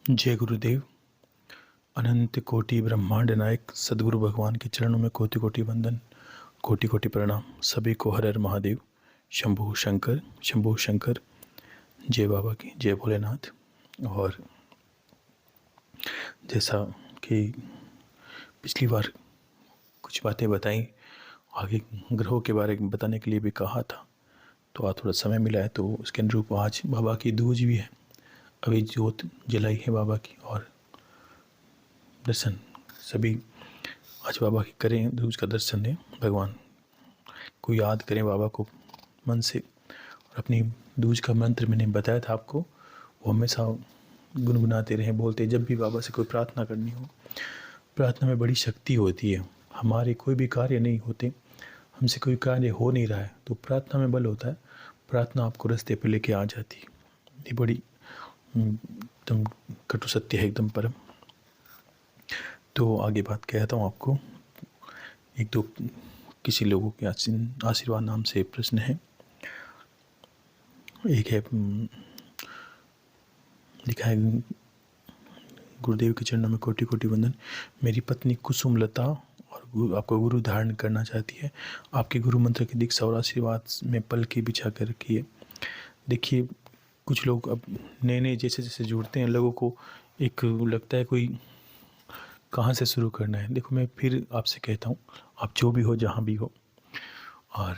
जय गुरुदेव। अनंत कोटि ब्रह्मांड नायक सदगुरु भगवान के चरणों में कोटि कोटि वंदन, कोटि कोटि प्रणाम। सभी को हर हर महादेव, शंभू शंकर, शंभू शंकर। जय बाबा की, जय भोलेनाथ। और जैसा कि पिछली बार कुछ बातें बताई, आगे ग्रहों के बारे में बताने के लिए भी कहा था, तो आज थोड़ा समय मिला है, तो उसके अनुरूप आज बाबा की दूज भी है। अभी ज्योत जलाई है बाबा की, और दर्शन सभी आज बाबा की करें, दूज का दर्शन दें, भगवान को याद करें, बाबा को मन से। और अपनी दूज का मंत्र मैंने बताया था आपको, वो हमेशा गुनगुनाते रहें, बोलते। जब भी बाबा से कोई प्रार्थना करनी हो, प्रार्थना में बड़ी शक्ति होती है। हमारे कोई भी कार्य नहीं होते, हमसे कोई कार्य हो नहीं रहा है, तो प्रार्थना में बल होता है। प्रार्थना आपको रास्ते पे लेके आ जाती है। ये बड़ी एकदम कटु सत्य है, एकदम परम। तो आगे बात कहता हूँ आपको। एक दो किसी लोगों के आशीर्वाद नाम से प्रश्न है। एक है, लिखा है, गुरुदेव के चरणों में कोटि कोटि वंदन। मेरी पत्नी कुसुमलता और आपको गुरु धारण करना चाहती है। आपके गुरु मंत्र की दीक्षा और आशीर्वाद में पल की बिछा कर रखी है। देखिए, कुछ लोग अब नए नए जैसे जैसे जुड़ते हैं, लोगों को एक लगता है कोई कहाँ से शुरू करना है। देखो, मैं फिर आपसे कहता हूँ, आप जो भी हो, जहाँ भी हो, और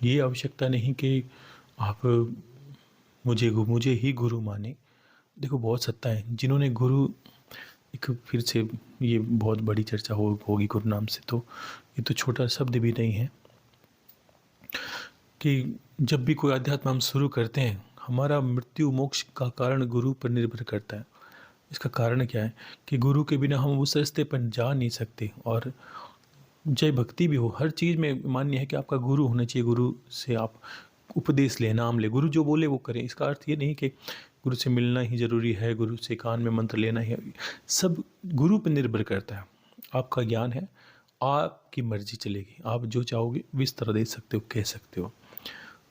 ये आवश्यकता नहीं कि आप मुझे ही गुरु माने। देखो, बहुत सत्ता है जिन्होंने गुरु, एक फिर से ये बहुत बड़ी चर्चा होगी गुरु नाम से, तो ये तो छोटा शब्द भी नहीं है कि जब भी कोई अध्यात्म हम शुरू करते हैं, हमारा मृत्यु मोक्ष का कारण गुरु पर निर्भर करता है। इसका कारण क्या है कि गुरु के बिना हम उस रास्ते पर जा नहीं सकते। और चाहे भक्ति भी हो, हर चीज़ में मान्य है कि आपका गुरु होना चाहिए। गुरु से आप उपदेश लें, नाम ले, गुरु जो बोले वो करें। इसका अर्थ ये नहीं कि गुरु से मिलना ही ज़रूरी है, गुरु से कान में मंत्र लेना ही। सब गुरु पर निर्भर करता है। आपका ज्ञान है, आपकी मर्जी चलेगी, आप जो चाहोगे विस्तार दे सकते हो, कह सकते हो।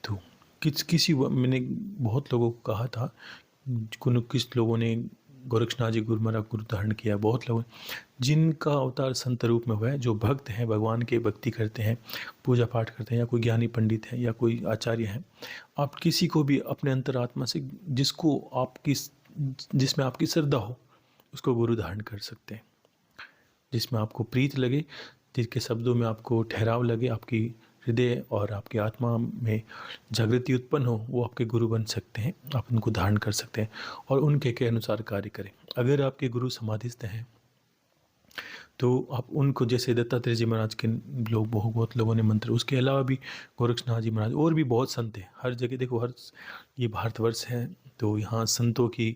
तो मैंने बहुत लोगों को कहा था, किस लोगों ने गोरक्षनाथ जी गुरु महाराज गुरु धारण किया। बहुत लोग जिनका अवतार संत रूप में हुआ है, जो भक्त हैं, भगवान के भक्ति करते हैं, पूजा पाठ करते हैं, या कोई ज्ञानी पंडित है या कोई आचार्य है, आप किसी को भी अपने अंतरात्मा से जिसमें आपकी श्रद्धा हो, उसको गुरु धारण कर सकते हैं। जिसमें आपको प्रीत लगे, जिसके शब्दों में आपको ठहराव लगे, आपकी हृदय और आपकी आत्मा में जागृति उत्पन्न हो, वो आपके गुरु बन सकते हैं। आप उनको धारण कर सकते हैं और उनके के अनुसार कार्य करें। अगर आपके गुरु समाधिस्थ हैं, तो आप उनको, जैसे दत्तात्रेय जी महाराज के लोग, बहुत लोगों ने मंत्र, उसके अलावा भी गोरक्षनाथ जी महाराज और भी बहुत संत हैं। हर जगह देखो, ये भारतवर्ष है, तो यहाँ संतों की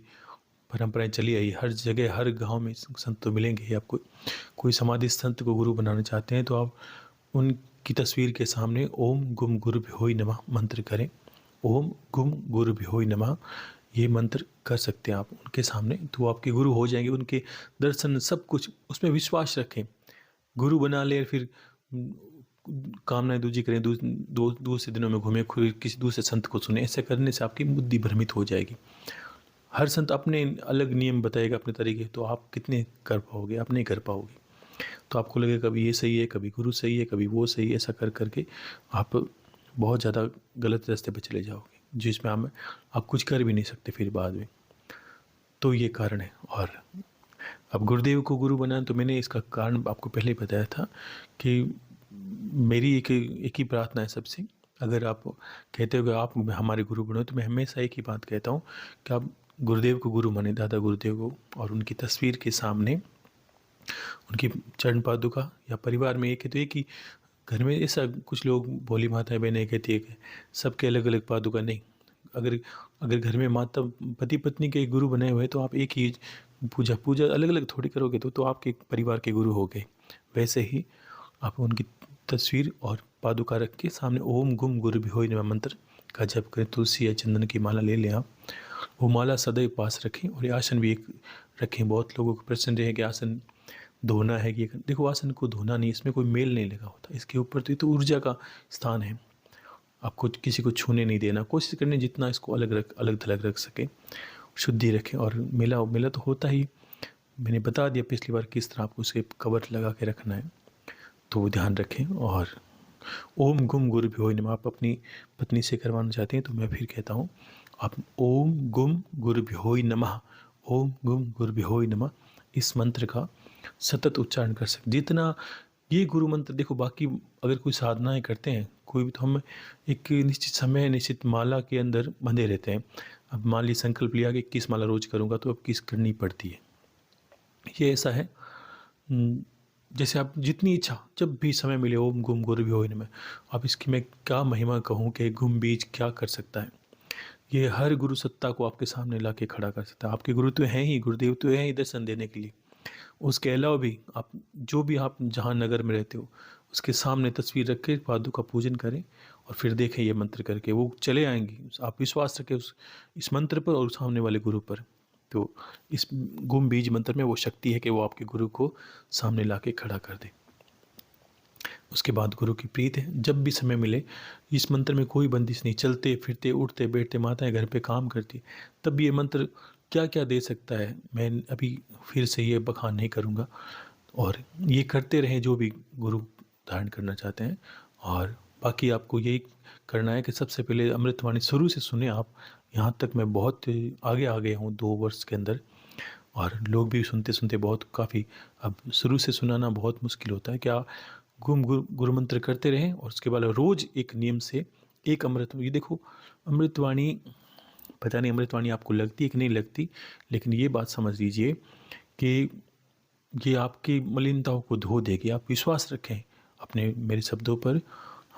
परंपराएं चली आई। हर जगह, हर गांव में संत तो मिलेंगे ही आपको। कोई समाधि संत को गुरु बनाना चाहते हैं, तो आप उनकी तस्वीर के सामने ओम गुम गुरुभ्योहि नमः मंत्र करें। ओम गुम गुरुभ्योहि नमः, ये मंत्र कर सकते हैं आप उनके सामने, तो आपके गुरु हो जाएंगे। उनके दर्शन, सब कुछ, उसमें विश्वास रखें। गुरु बना ले, फिर कामनाएं दूजी करें, दूसरे दिनों में घूमे, किसी दूसरे संत को सुने। ऐसे करने से आपकी बुद्धि भ्रमित हो जाएगी। हर संत अपने अलग नियम बताएगा, अपने तरीके, तो आप कितने कर पाओगे? आप नहीं कर पाओगे। तो आपको लगेगा कभी ये सही है, कभी गुरु सही है, कभी वो सही है। ऐसा कर करके आप बहुत ज़्यादा गलत रास्ते पर चले जाओगे, जिसमें आप कुछ कर भी नहीं सकते फिर बाद में। तो ये कारण है। और अब गुरुदेव को गुरु बनाना, तो मैंने इसका कारण आपको पहले ही बताया था कि मेरी एक ही प्रार्थना है सबसे। अगर आप कहते हो कि आप हमारे गुरु बनो, तो मैं हमेशा एक ही बात कहता हूँ कि आप गुरुदेव को गुरु माने, दादा गुरुदेव को, और उनकी तस्वीर के सामने उनकी चरण पादुका, या परिवार में एक है तो एक ही। घर में ऐसा कुछ लोग, भोली माताएं बहनें कहती है कि सबके अलग अलग पादुका, नहीं। अगर अगर घर में माता पति पत्नी के गुरु बने हुए, तो आप एक ही पूजा अलग अलग थोड़ी करोगे, तो आपके परिवार के गुरु हो गए। वैसे ही आप उनकी तस्वीर और पादुका रख के सामने ओम गुम गुरुभ्योहि नमः मंत्र का जप करें। तुलसी या चंदन की माला ले लें आप, वो माला सदैव पास रखें। और ये आसन भी एक रखें। बहुत लोगों को प्रश्न रहे कि आसन धोना है कि, देखो, आसन को धोना नहीं, इसमें कोई मेल नहीं लगा होता। इसके ऊपर तो ये तो ऊर्जा का स्थान है। आपको किसी को छूने नहीं देना, कोशिश करनी जितना इसको अलग थलग रख सके। शुद्धि रखें। और मेला मेला तो होता ही, मैंने बता दिया पिछली बार किस तरह आपको उसे कवर लगा के रखना है, तो वो ध्यान रखें। और ओम गुम गुरुभ्यो नमः आप अपनी पत्नी से करवाना चाहते हैं तो मैं फिर कहता हूँ, आप ओम गुम गुरुभ्यो नमः, ओम गुम गुरुभ्यो नमः इस मंत्र का सतत उच्चारण कर सकते। जितना ये गुरु मंत्र, देखो बाकी अगर कोई साधनाएं करते हैं कोई भी, तो हम एक निश्चित समय निश्चित माला के अंदर बंधे रहते हैं। अब मान ली संकल्प लिया कि 21 माला रोज करूँगा, तो अब 21 करनी पड़ती है। ये ऐसा है, जैसे आप जितनी इच्छा जब भी समय मिले ओम गुम गुरुभ्यो नमः, अब इसकी मैं क्या महिमा कहूँ कि गुम बीज क्या कर सकता है। ये हर गुरु सत्ता को आपके सामने ला के खड़ा कर सकता है। आपके गुरु तो हैं ही, गुरुदेव तो हैं ही दर्शन देने के लिए। उसके अलावा भी आप जो भी आप जहाँ नगर में रहते हो उसके सामने तस्वीर रख के पादु का पूजन करें और फिर देखें ये मंत्र करके, वो चले आएंगी। आप विश्वास रखें उस इस मंत्र पर और सामने वाले गुरु पर। तो इस गुम बीज मंत्र में वो शक्ति है कि वो आपके गुरु को सामने ला के खड़ा कर दे। उसके बाद गुरु की प्रीत है, जब भी समय मिले इस मंत्र में कोई बंदिश नहीं, चलते फिरते उठते बैठते माताएं घर पे काम करती, तब ये मंत्र क्या क्या दे सकता है मैं अभी फिर से ये बखान नहीं करूँगा। और ये करते रहें जो भी गुरु धारण करना चाहते हैं। और बाकी आपको यही करना है कि सबसे पहले अमृतवाणी शुरू से सुने आप। यहाँ तक मैं बहुत आगे आ गया हूँ 2 वर्ष के अंदर, और लोग भी सुनते सुनते बहुत काफ़ी, अब शुरू से सुनाना बहुत मुश्किल होता है। क्या गुम गुरु मंत्र करते रहें और उसके बाद रोज़ एक नियम से एक अमृत, ये देखो अमृतवाणी, पता नहीं अमृतवाणी आपको लगती है कि नहीं लगती, लेकिन ये बात समझ लीजिए कि ये आपकी मलिनताओं को धो देगी। आप विश्वास रखें अपने मेरे शब्दों पर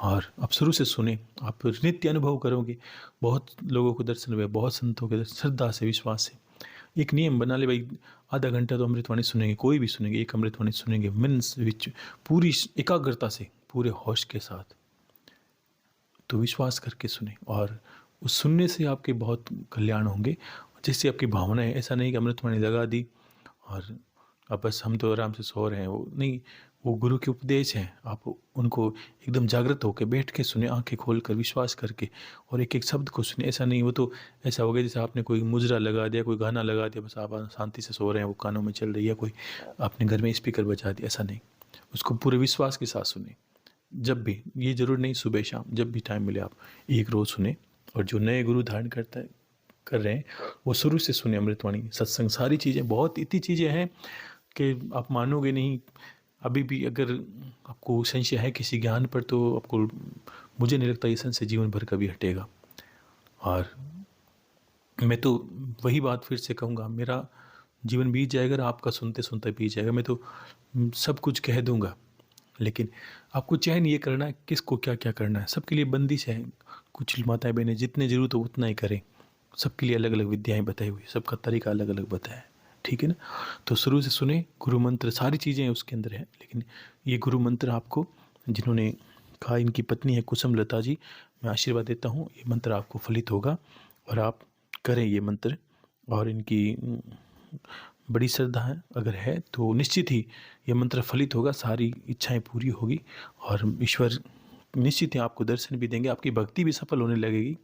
और आप शुरू से सुने, आप नित्य अनुभव करोगे। बहुत लोगों को दर्शन हुए, बहुत संतों के दर्शन, श्रद्धा से विश्वास से एक नियम बना ले भाई, आधा घंटा तो अमृतवाणी सुनेंगे, कोई भी सुनेंगे, एक अमृतवाणी सुनेंगे मीन्स विच पूरी एकाग्रता से, पूरे होश के साथ। तो विश्वास करके सुने और उस सुनने से आपके बहुत कल्याण होंगे। जैसे आपकी भावना है, ऐसा नहीं कि अमृतवाणी लगा दी और अब बस हम तो आराम से सो रहे हैं, वो नहीं, वो गुरु के उपदेश हैं। आप उनको एकदम जागृत होकर बैठ के सुने, आंखें खोल कर विश्वास करके, और एक एक शब्द को सुने। ऐसा नहीं वो तो ऐसा हो गया जैसे आपने कोई मुजरा लगा दिया, कोई गाना लगा दिया, बस आप शांति से सो रहे हैं, वो कानों में चल रही है, कोई आपने घर में स्पीकर बजा दिया, ऐसा नहीं। उसको पूरे विश्वास के साथ सुने। जब भी, ये जरूर नहीं सुबह शाम, जब भी टाइम मिले आप एक रोज़ सुने। और जो नए गुरु धारण कर रहे हैं वो शुरू से सुने अमृतवाणी, सत्संग, सारी चीज़ें, बहुत इतनी चीज़ें हैं कि आप मानोगे नहीं। अभी भी अगर आपको संशय है किसी ज्ञान पर, तो आपको, मुझे नहीं लगता ये संशय जीवन भर कभी हटेगा। और मैं तो वही बात फिर से कहूँगा, मेरा जीवन बीत जाएगा और आपका सुनते सुनते बीत जाएगा। मैं तो सब कुछ कह दूँगा, लेकिन आपको चयन ये करना है किसको क्या क्या करना है। सबके लिए बंदिश है। कुछ माताएं बहनें जितने जरूरत हो उतना ही करें। सबके लिए अलग अलग विद्याएं बताई हुई, सबका तरीका अलग अलग बताया है, ठीक है ना। तो शुरू से सुने गुरु मंत्र, सारी चीज़ें उसके अंदर है, लेकिन ये गुरु मंत्र आपको, जिन्होंने कहा इनकी पत्नी है कुसुम लता जी, मैं आशीर्वाद देता हूँ ये मंत्र आपको फलित होगा और आप करें ये मंत्र। और इनकी बड़ी श्रद्धा है, अगर है तो निश्चित ही ये मंत्र फलित होगा, सारी इच्छाएं पूरी होगी और ईश्वर निश्चित ही आपको दर्शन भी देंगे, आपकी भक्ति भी सफल होने लगेगी,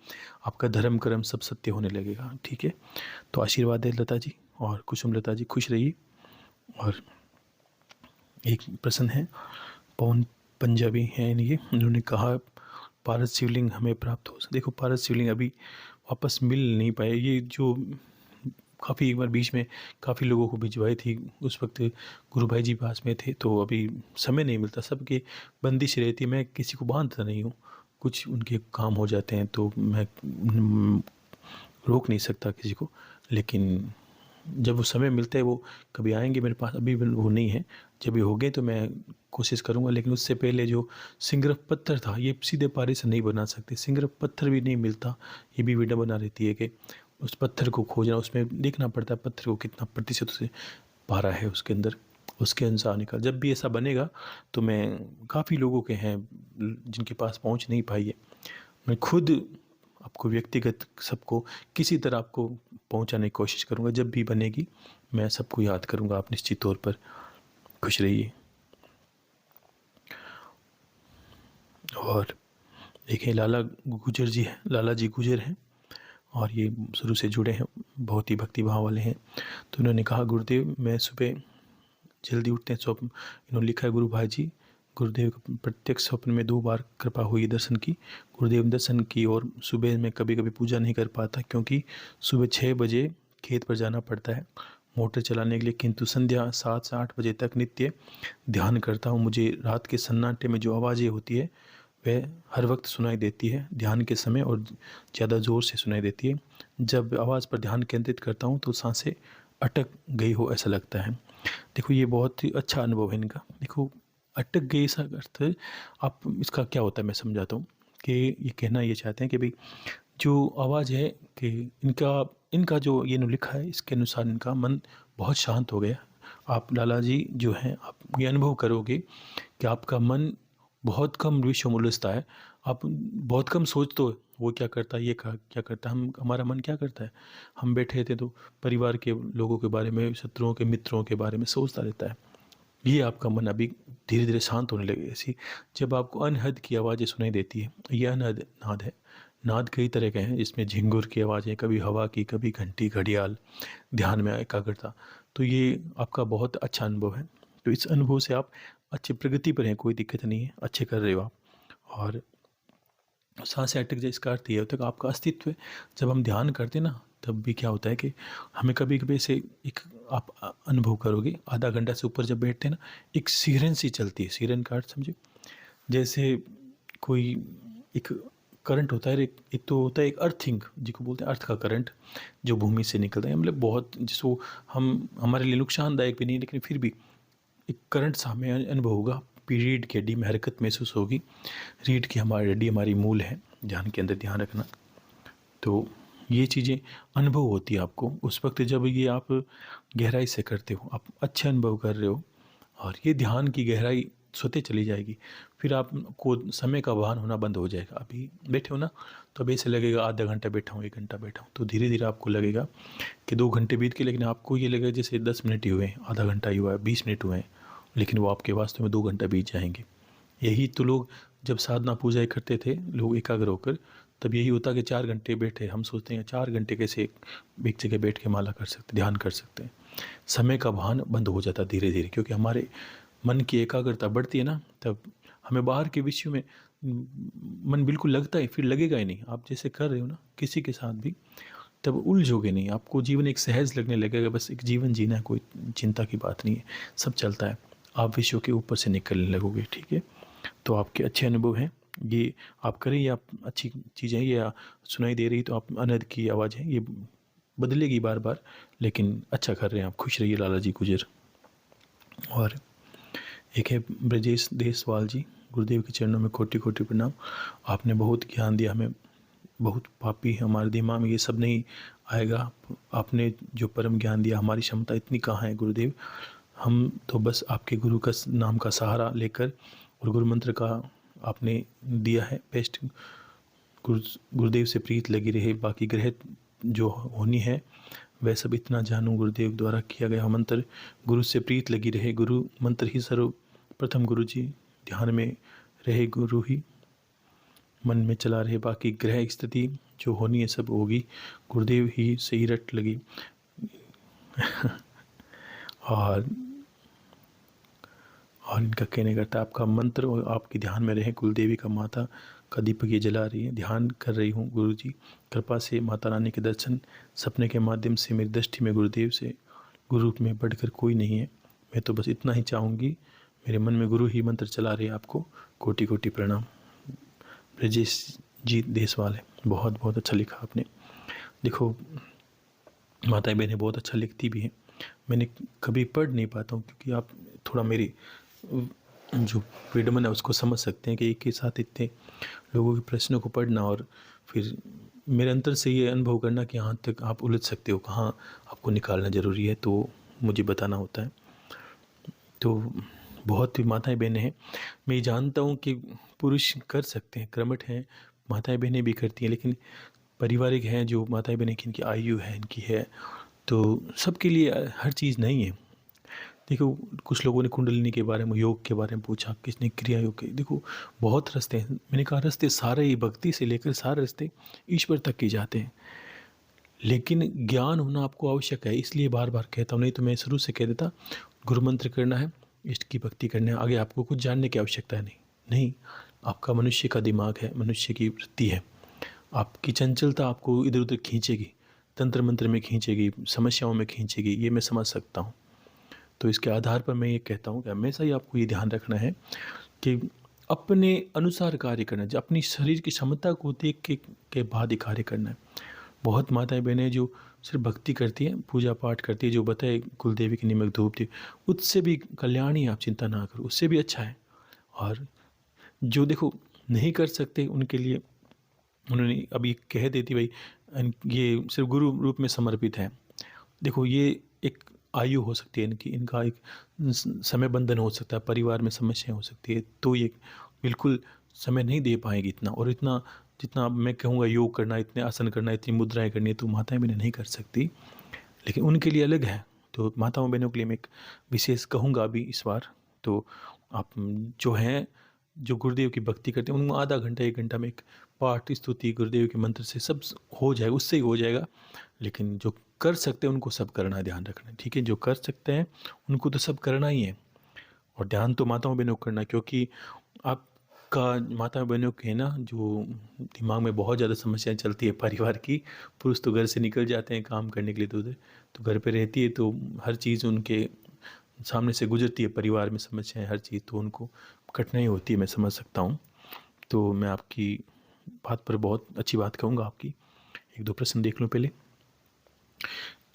आपका धर्म कर्म सब सत्य होने लगेगा, ठीक है। तो आशीर्वाद है लता जी, और कुसुम लता जी खुश रहिए। और एक प्रश्न है, पवन पंजाबी हैं ये, उन्होंने कहा पारस शिवलिंग हमें प्राप्त हो। देखो पारस शिवलिंग अभी वापस मिल नहीं पाए, ये जो काफ़ी एक बार बीच में काफ़ी लोगों को भिजवाई थी, उस वक्त गुरु भाई जी पास में थे, तो अभी समय नहीं मिलता, सबके बंदिश रहती है, मैं किसी को बांधता नहीं हूँ, कुछ उनके काम हो जाते हैं तो मैं रोक नहीं सकता किसी को। लेकिन जब वो समय मिलता है वो कभी आएंगे मेरे पास, अभी वो नहीं है, जब ये हो गए तो मैं कोशिश करूँगा। लेकिन उससे पहले जो सिंगरफ पत्थर था, ये सीधे पारे से नहीं बना सकते, सिंगरफ पत्थर भी नहीं मिलता, ये भी विडा बना रहती है कि उस पत्थर को खोजना, उसमें देखना पड़ता है पत्थर को कितना प्रतिशत से पारा है उसके अंदर, उसके अनुसार निकाल। जब भी ऐसा बनेगा तो मैं, काफ़ी लोगों के हैं जिनके पास पहुंच नहीं पाई है, मैं खुद आपको व्यक्तिगत सबको किसी तरह आपको पहुंचाने की कोशिश करूंगा। जब भी बनेगी मैं सबको याद करूंगा, आप निश्चित तौर पर खुश रहिए। और एक है लाला गुजर जी हैं, लाला जी गुजर हैं, और ये शुरू से जुड़े हैं, बहुत ही भक्ति भाव वाले हैं। तो उन्होंने कहा, गुरुदेव मैं सुबह जल्दी उठते हैं। स्वप्न इन्होंने लिखा है, गुरु भाई जी, गुरुदेव को प्रत्यक्ष स्वप्न में 2 बार कृपा हुई दर्शन की। गुरुदेव दर्शन की और सुबह मैं कभी कभी पूजा नहीं कर पाता क्योंकि सुबह 6 बजे खेत पर जाना पड़ता है मोटर चलाने के लिए, किंतु संध्या 7 से 8 बजे तक नित्य ध्यान करता हूँ। मुझे रात के सन्नाटे में जो आवाज़ें होती है वह हर वक्त सुनाई देती है ध्यान के समय, और ज़्यादा ज़ोर से सुनाई देती है। जब आवाज़ पर ध्यान केंद्रित करता हूँ तो सांसें अटक गई हो ऐसा लगता है। देखो ये बहुत ही अच्छा अनुभव है इनका। देखो अटक गई इसका अर्थ, आप इसका क्या होता है मैं समझाता हूँ कि ये कहना ये चाहते हैं कि भाई जो आवाज़ है कि इनका इनका जो ये लिखा है इसके अनुसार इनका मन बहुत शांत हो गया। आप लाला जी जो हैं, आप ये अनुभव करोगे कि आपका मन बहुत कम विषयों में उलझता है। आप बहुत कम सोचते हो वो क्या करता है, ये क्या करता है। हमारा मन क्या करता है, हम बैठे थे तो परिवार के लोगों के बारे में, शत्रुओं के, मित्रों के बारे में सोचता रहता है। ये आपका मन अभी धीरे धीरे शांत होने लगे। ऐसी जब आपको अनहद की आवाज़ें सुनाई देती है, ये अनहद नाद है। नाद कई तरह के हैं, इसमें झिंगुर की आवाज़ें, कभी हवा की, कभी घंटी, घड़ियाल, ध्यान में एकाग्रता। तो ये आपका बहुत अच्छा अनुभव है। तो इस अनुभव से आप अच्छी प्रगति पर हैं, कोई दिक्कत नहीं है, अच्छे कर रहे हो आप। और सांसें अटक जाए इसका अर्थ ये होता है कि आपका अस्तित्व है। जब हम ध्यान करते हैं ना, तब भी क्या होता है कि हमें कभी कभी ऐसे एक आप अनुभव करोगे, आधा घंटा से ऊपर जब बैठते हैं ना, एक सिरन सी चलती है। सिरन का अर्थ समझे, जैसे कोई एक करंट होता है, एक तो होता है एक अर्थिंग जिसको बोलते हैं, अर्थ का करंट जो भूमि से निकलता है, मतलब बहुत जिसको हम हमारे लिए नुकसानदायक भी नहीं, लेकिन फिर भी एक करंट सा हमें अनुभव होगा। रीढ़ की हड्डी में हरकत महसूस होगी। रीढ़ की हमारी हड्डी हमारी मूल है, ध्यान के अंदर ध्यान रखना। तो ये चीज़ें अनुभव होती है आपको उस वक्त जब ये आप गहराई से करते हो, आप अच्छे अनुभव कर रहे हो, और ये ध्यान की गहराई स्वतः चली जाएगी। फिर आपको समय का भान होना बंद हो जाएगा। अभी बैठे हो ना, तो अब ऐसे लगेगा आधा घंटा बैठा हूँ, 1 घंटा बैठा हूँ, तो धीरे धीरे आपको लगेगा कि 2 घंटे बीत के, लेकिन आपको ये लगेगा जैसे 10 मिनट ही हुए हैं, आधा घंटा ही हुआ है, 20 मिनट हुए हैं, लेकिन वो आपके वास्तव में 2 घंटा बीत जाएंगे। यही तो लोग जब साधना पूजा करते थे, लोग एकाग्र होकर, तब यही होता कि 4 घंटे बैठे। हम सोचते हैं 4 घंटे कैसे एक जगह बैठ के माला कर सकते, ध्यान कर सकते हैं। समय का भान बंद हो जाता धीरे धीरे, क्योंकि हमारे मन की एकाग्रता बढ़ती है ना, तब हमें बाहर के विषयों में मन बिल्कुल लगता है, फिर लगेगा ही नहीं। आप जैसे कर रहे हो ना किसी के साथ भी, तब उलझोगे नहीं, आपको जीवन एक सहज लगने लगेगा। बस एक जीवन जीना है, कोई चिंता की बात नहीं है, सब चलता है। आप विषयों के ऊपर से निकलने लगोगे, ठीक है। तो आपके अच्छे अनुभव हैं, ये आप करें, ये आप अच्छी चीज़ें ये सुनाई दे रही, तो आप अनहद की आवाज़ है, ये बदलेगी बार बार, लेकिन अच्छा कर रहे हैं आप। खुश रहिए लाला जी गुजर। और एक है ब्रजेश देसवाल जी, गुरुदेव के चरणों में कोटि कोटि प्रणाम। आपने बहुत ज्ञान दिया हमें, बहुत पापी है हमारे दिमाग में ये सब नहीं आएगा। आपने जो परम ज्ञान दिया, हमारी क्षमता इतनी कहाँ है गुरुदेव। हम तो बस आपके गुरु का नाम का सहारा लेकर, और गुरु मंत्र का आपने दिया है बेस्ट। गुरुदेव से प्रीत लगी रहे, बाकी ग्रह जो होनी है वह सब इतना जानूं, गुरुदेव द्वारा किया गया मंत्र। गुरु से प्रीत लगी रहे, गुरु मंत्र ही सर्वप्रथम। गुरु जी ध्यान में रहे, गुरु ही मन में चला रहे, बाकी ग्रह स्थिति जो होनी है सब होगी, गुरुदेव ही सही रट लगी। और इनका कहने का था, आपका मंत्र और आपके ध्यान में रहे। कुलदेवी का माता का दीपक ये जला रही है, ध्यान कर रही हूँ गुरु जी कृपा से। माता रानी के दर्शन सपने के माध्यम से मेरी दृष्टि में गुरुदेव से गुरु में बढ़कर कोई नहीं है। मैं तो बस इतना ही चाहूँगी, मेरे मन में गुरु ही मंत्र चला रहे। आपको कोटि कोटि प्रणाम। ब्रजेश जी देसवाल है, बहुत बहुत अच्छा लिखा आपने। देखो माताएं बहनें बहुत अच्छा लिखती भी हैं, मैंने कभी पढ़ नहीं पाता हूँ, क्योंकि आप थोड़ा मेरी जो विडम्बना है उसको समझ सकते हैं कि एक ही साथ इतने लोगों के प्रश्नों को पढ़ना, और फिर मेरे अंतर से ये अनुभव करना कि यहाँ तक आप उलझ सकते हो, कहाँ आपको निकालना ज़रूरी है, तो मुझे बताना होता है। तो बहुत ही माताएं बहनें हैं, मैं ये जानता हूँ कि पुरुष कर सकते हैं, कर्मठ हैं, माताएं बहनें भी करती हैं, लेकिन पारिवारिक हैं जो माताएं बहनें की इनकी आयु है, इनकी है, तो सबके लिए हर चीज़ नहीं है। देखो कुछ लोगों ने कुंडलिनी के बारे में, योग के बारे में पूछा, किसने क्रिया योग के, देखो बहुत रास्ते हैं। मैंने कहा रास्ते सारे ही, भक्ति से लेकर सारे रास्ते ईश्वर तक के जाते हैं। लेकिन ज्ञान होना आपको आवश्यक है, इसलिए बार बार कहता हूँ, नहीं तो मैं शुरू से कह देता गुरु मंत्र करना है, इष्ट की भक्ति करना है, आगे आपको कुछ जानने की आवश्यकता है नहीं। आपका मनुष्य का दिमाग है, मनुष्य की वृत्ति है, आपकी चंचलता आपको इधर उधर खींचेगी, तंत्र मंत्र में खींचेगी, समस्याओं में खींचेगी, ये मैं समझ सकता हूँ। तो इसके आधार पर मैं ये कहता हूँ कि हमेशा ही आपको ये ध्यान रखना है कि अपने अनुसार कार्य करना है, जो अपनी शरीर की क्षमता को देख के बाद ही कार्य करना है। बहुत माताएं बहनें जो सिर्फ भक्ति करती हैं, पूजा पाठ करती है, जो बताए कुलदेवी की निमक धूप दी, उससे भी कल्याण ही, आप चिंता ना करो, उससे भी अच्छा है। और जो देखो नहीं कर सकते उनके लिए उन्होंने अभी कह देती भाई ये सिर्फ गुरु रूप में समर्पित है। देखो ये एक आयु हो सकती है इनकी, इनका एक समय बंधन हो सकता है, परिवार में समस्या हो सकती है, तो ये बिल्कुल समय नहीं दे पाएगी इतना, और इतना जितना मैं कहूँगा योग करना, इतने आसन करना, इतनी मुद्राएं करनी है, तो माताएं बहनें नहीं कर सकती, लेकिन उनके लिए अलग है। तो माताओं बहनों के लिए मैं एक विशेष कहूँगा अभी इस बार, तो आप जो हैं, जो गुरुदेव की भक्ति करते हैं, उनको आधा घंटा 1 घंटा में एक पाठ स्तुति गुरुदेव के मंत्र से सब हो जाएगा, उससे ही हो जाएगा। लेकिन जो कर सकते हैं उनको सब करना है, ध्यान रखना है, ठीक है। जो कर सकते हैं उनको तो सब करना ही है, और ध्यान तो माताओं बहनों को करना है, क्योंकि आपका माता बहनों के ना जो दिमाग में बहुत ज़्यादा समस्याएं चलती है परिवार की। पुरुष तो घर से निकल जाते हैं काम करने के लिए, तो उधर तो घर पे रहती है, तो हर चीज़ उनके सामने से गुजरती है, परिवार में समस्याएं हर चीज़, तो उनको कठिनाई होती है, मैं समझ सकता हूँ। तो मैं आपकी बात पर बहुत अच्छी बात कहूँगा आपकी। 1-2 प्रश्न देख लूँ पहले।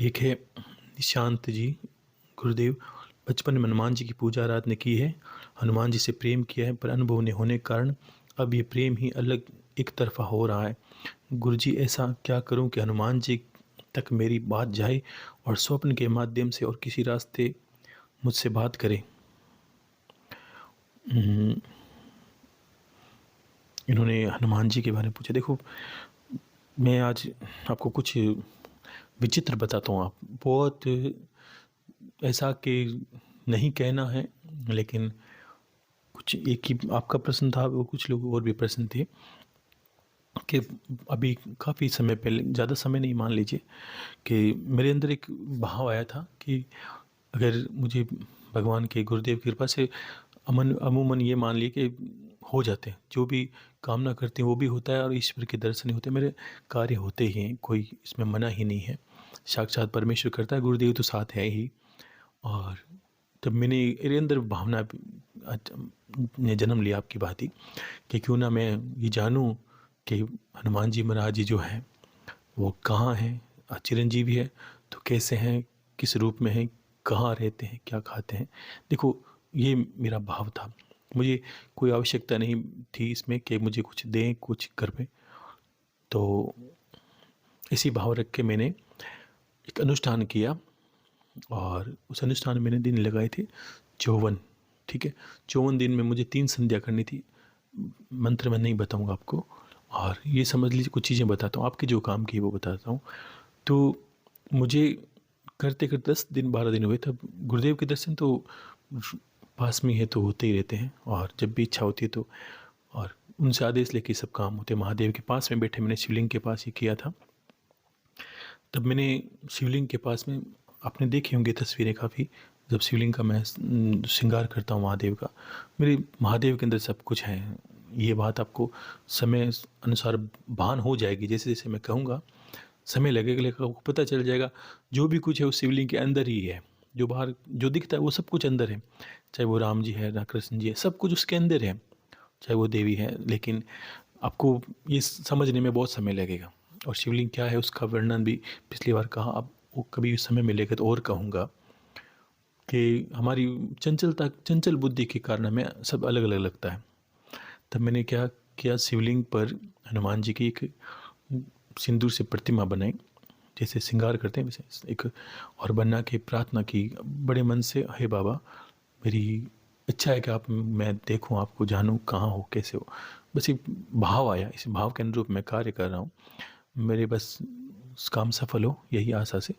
एक है निशांत जी, गुरुदेव, बचपन में हनुमान जी की पूजा आराधना की है, हनुमान जी से प्रेम किया है, पर अनुभव नहीं होने के कारण अब ये प्रेम ही अलग एक तरफा हो रहा है। गुरु जी ऐसा क्या करूं कि हनुमान जी तक मेरी बात जाए और स्वप्न के माध्यम से और किसी रास्ते मुझसे बात करें। इन्होंने हनुमान जी के बारे में पूछा। देखो मैं आज आपको कुछ विचित्र बताता हूँ, आप बहुत ऐसा कि नहीं कहना है, लेकिन कुछ एक ही आपका प्रश्न था, वो कुछ लोग और भी प्रश्न थे कि अभी काफ़ी समय पहले, ज़्यादा समय नहीं, मान लीजिए कि मेरे अंदर एक भाव आया था कि अगर मुझे भगवान के गुरुदेव की कृपा से अमूमन ये मान लिए कि हो जाते हैं, जो भी कामना करते हैं वो भी होता है, और ईश्वर के दर्शन ही होते हैं, मेरे कार्य होते ही हैं, कोई इसमें मना ही नहीं है। साक्षात परमेश्वर करता है, गुरुदेव तो साथ है ही। और तब मेरे अंदर भावना ने जन्म लिया आपकी बात ही, कि क्यों ना मैं ये जानूं कि हनुमान जी महाराज जी जो हैं वो कहाँ हैं, चिरंजीवी है तो कैसे हैं, किस रूप में हैं, कहाँ रहते हैं, क्या खाते हैं। देखो ये मेरा भाव था, मुझे कोई आवश्यकता नहीं थी इसमें कि मुझे कुछ दें कुछ कर में। तो इसी भाव रख के मैंने एक अनुष्ठान किया, और उस अनुष्ठान में मैंने दिन लगाए थे 54, ठीक है। 54 दिन में मुझे 3 संध्या करनी थी। मंत्र मैं नहीं बताऊंगा आपको, और ये समझ लीजिए कुछ चीज़ें बताता हूँ, आपके जो काम की वो बताता हूँ। तो मुझे करते करते 10 दिन 12 दिन हुए, तब गुरुदेव के दर्शन तो पास में है तो होते ही रहते हैं, और जब भी इच्छा होती है तो, और उनसे आदेश लेके सब काम होते हैं। महादेव के पास में बैठे मैंने शिवलिंग के पास ही किया था। तब मैंने शिवलिंग के पास में, आपने देखी होंगी तस्वीरें काफ़ी, जब शिवलिंग का मैं श्रृंगार करता हूँ महादेव का, मेरे महादेव के अंदर सब कुछ है। ये बात आपको समय अनुसार भान हो जाएगी, जैसे जैसे मैं कहूँगा समय लगेगा, लेकिन आपको पता चल जाएगा जो भी कुछ है उस शिवलिंग के अंदर ही है। जो बाहर जो दिखता है वो सब कुछ अंदर है, चाहे वो राम जी है, राधा कृष्ण जी है, सब कुछ उसके अंदर है, चाहे वो देवी है। लेकिन आपको ये समझने में बहुत समय लगेगा। और शिवलिंग क्या है उसका वर्णन भी पिछली बार कहा, अब वो कभी समय मिलेगा तो और कहूँगा, कि हमारी चंचल बुद्धि के कारण हमें सब अलग अलग लगता है। तब मैंने क्या किया, शिवलिंग पर हनुमान जी की एक सिंदूर से प्रतिमा बनाई, जैसे श्रृंगार करते हैं वैसे एक, और बना के प्रार्थना की बड़े मन से, हे बाबा मेरी इच्छा है कि आप, मैं देखूं आपको, जानूं कहाँ हो कैसे हो। बस एक भाव आया, इस भाव के अनुरूप मैं कार्य कर रहा हूँ, मेरे बस काम सफल हो यही आशा से।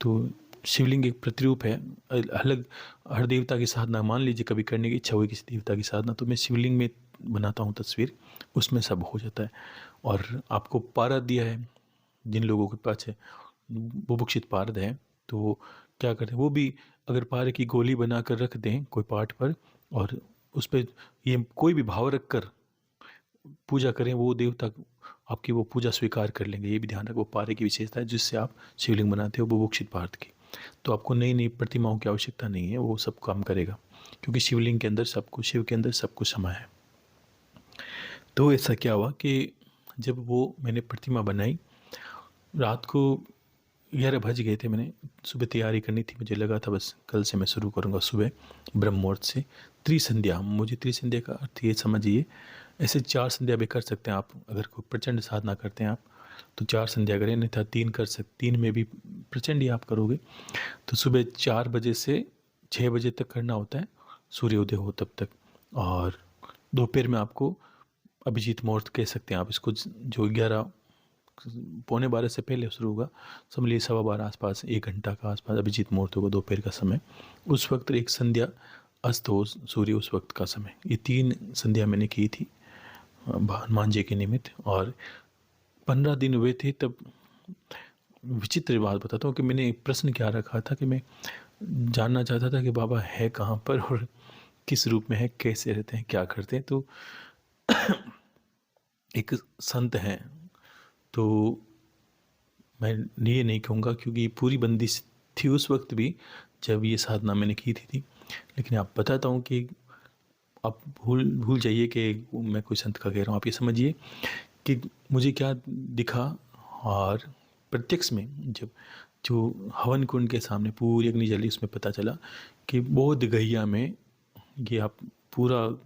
तो शिवलिंग एक प्रतिरूप है, अलग हर देवता की साधना, मान लीजिए कभी करने की इच्छा हुई किसी देवता की साधना, तो मैं शिवलिंग में बनाता हूँ तस्वीर, उसमें सब हो जाता है। और आपको पारा दिया है जिन लोगों के पास है, बुभुक्षित पारद है, तो वो क्या करते हैं, वो भी अगर पारे की गोली बनाकर रख दें कोई पाठ पर और उस पे ये कोई भी भाव रख कर पूजा करें, वो देवता आपकी वो पूजा स्वीकार कर लेंगे। ये भी ध्यान रखें, वो पारे की विशेषता है जिससे आप शिवलिंग बनाते हो बुभुक्षित पारद की। तो आपको नई नई प्रतिमाओं की आवश्यकता नहीं है, वो सब काम करेगा, क्योंकि शिवलिंग के अंदर सब कुछ, शिव के अंदर सब कुछ समा है। तो ऐसा क्या हुआ कि जब वो मैंने प्रतिमा बनाई, रात को 11 बज गए थे, मैंने सुबह तैयारी करनी थी, मुझे लगा था बस कल से मैं शुरू करूँगा सुबह ब्रह्म मुहूर्त से त्रिसंध्या। मुझे त्रिसंध्या का अर्थ ये समझिए, ऐसे 4 संध्या भी कर सकते हैं आप, अगर कोई प्रचंड साधना करते हैं आप तो 4 संध्या करें, नहीं था 3 कर सकते, 3 में भी प्रचंड ही आप करोगे। तो सुबह 4 बजे से 6 बजे तक करना होता है, सूर्योदय हो तब तक। और दोपहर में आपको अभिजीत मुहूर्त कह सकते हैं आप इसको, जो 11 पौने 12 से पहले शुरू होगा, समझ लीजिए 12:15 आसपास, 1 घंटा का आसपास अभिजीत मुहूर्त होगा दोपहर का समय। उस वक्त एक संध्या अस्त हो सूर्य, उस वक्त का समय। ये 3 संध्या मैंने की थी हनुमान जी के निमित्त। और 15 दिन हुए थे तब, विचित्र बात बताता हूँ कि मैंने एक प्रश्न क्या रखा था कि मैं जानना चाहता था कि बाबा है कहाँ पर और किस रूप में है, कैसे रहते हैं, क्या करते हैं। तो एक संत हैं, तो मैं ये नहीं कहूँगा क्योंकि पूरी बंदिश थी उस वक्त भी जब ये साधना मैंने की थी। लेकिन आप बताता हूँ कि आप भूल जाइए कि मैं कोई संत का कह रहा हूँ, आप ये समझिए कि मुझे क्या दिखा। और प्रत्यक्ष में जब जो हवन कुंड के सामने पूरी अग्नि जली, उसमें पता चला कि बोध गया में ये आप पूरा,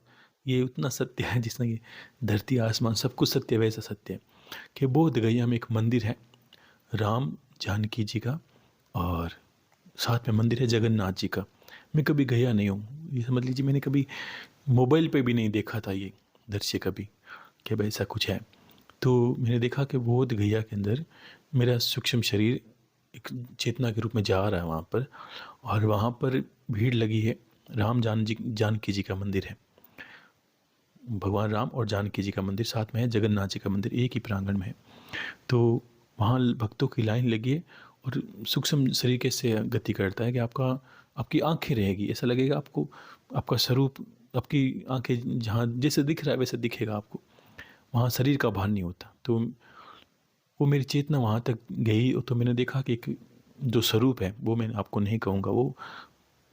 ये उतना सत्य है जिसने ये धरती आसमान सब कुछ सत्य, वैसा सत्य है कि बोध गया में एक मंदिर है राम जानकी जी का, और साथ में मंदिर है जगन्नाथ जी का। मैं कभी गया नहीं हूँ, ये समझ लीजिए मैंने कभी मोबाइल पे भी नहीं देखा था ये दृश्य कभी कि भाई ऐसा कुछ है। तो मैंने देखा कि बोध गया के अंदर मेरा सूक्ष्म शरीर एक चेतना के रूप में जा रहा है वहाँ पर, और वहाँ पर भीड़ लगी है। राम जानकी जी का मंदिर है, भगवान राम और जानकी जी का मंदिर साथ में है, जगन्नाथ जी का मंदिर एक ही प्रांगण में है। तो वहाँ भक्तों की लाइन लगी है, और सूक्ष्म शरीर कैसे गति करता है कि आपकी आंखें रहेगी, ऐसा लगेगा आपको, आपका स्वरूप, आपकी आंखें जहाँ जैसे दिख रहा है वैसे दिखेगा आपको, वहाँ शरीर का भान नहीं होता। तो वो मेरी चेतना वहाँ तक गई, तो मैंने देखा कि एक जो स्वरूप है वो मैं आपको नहीं कहूँगा, वो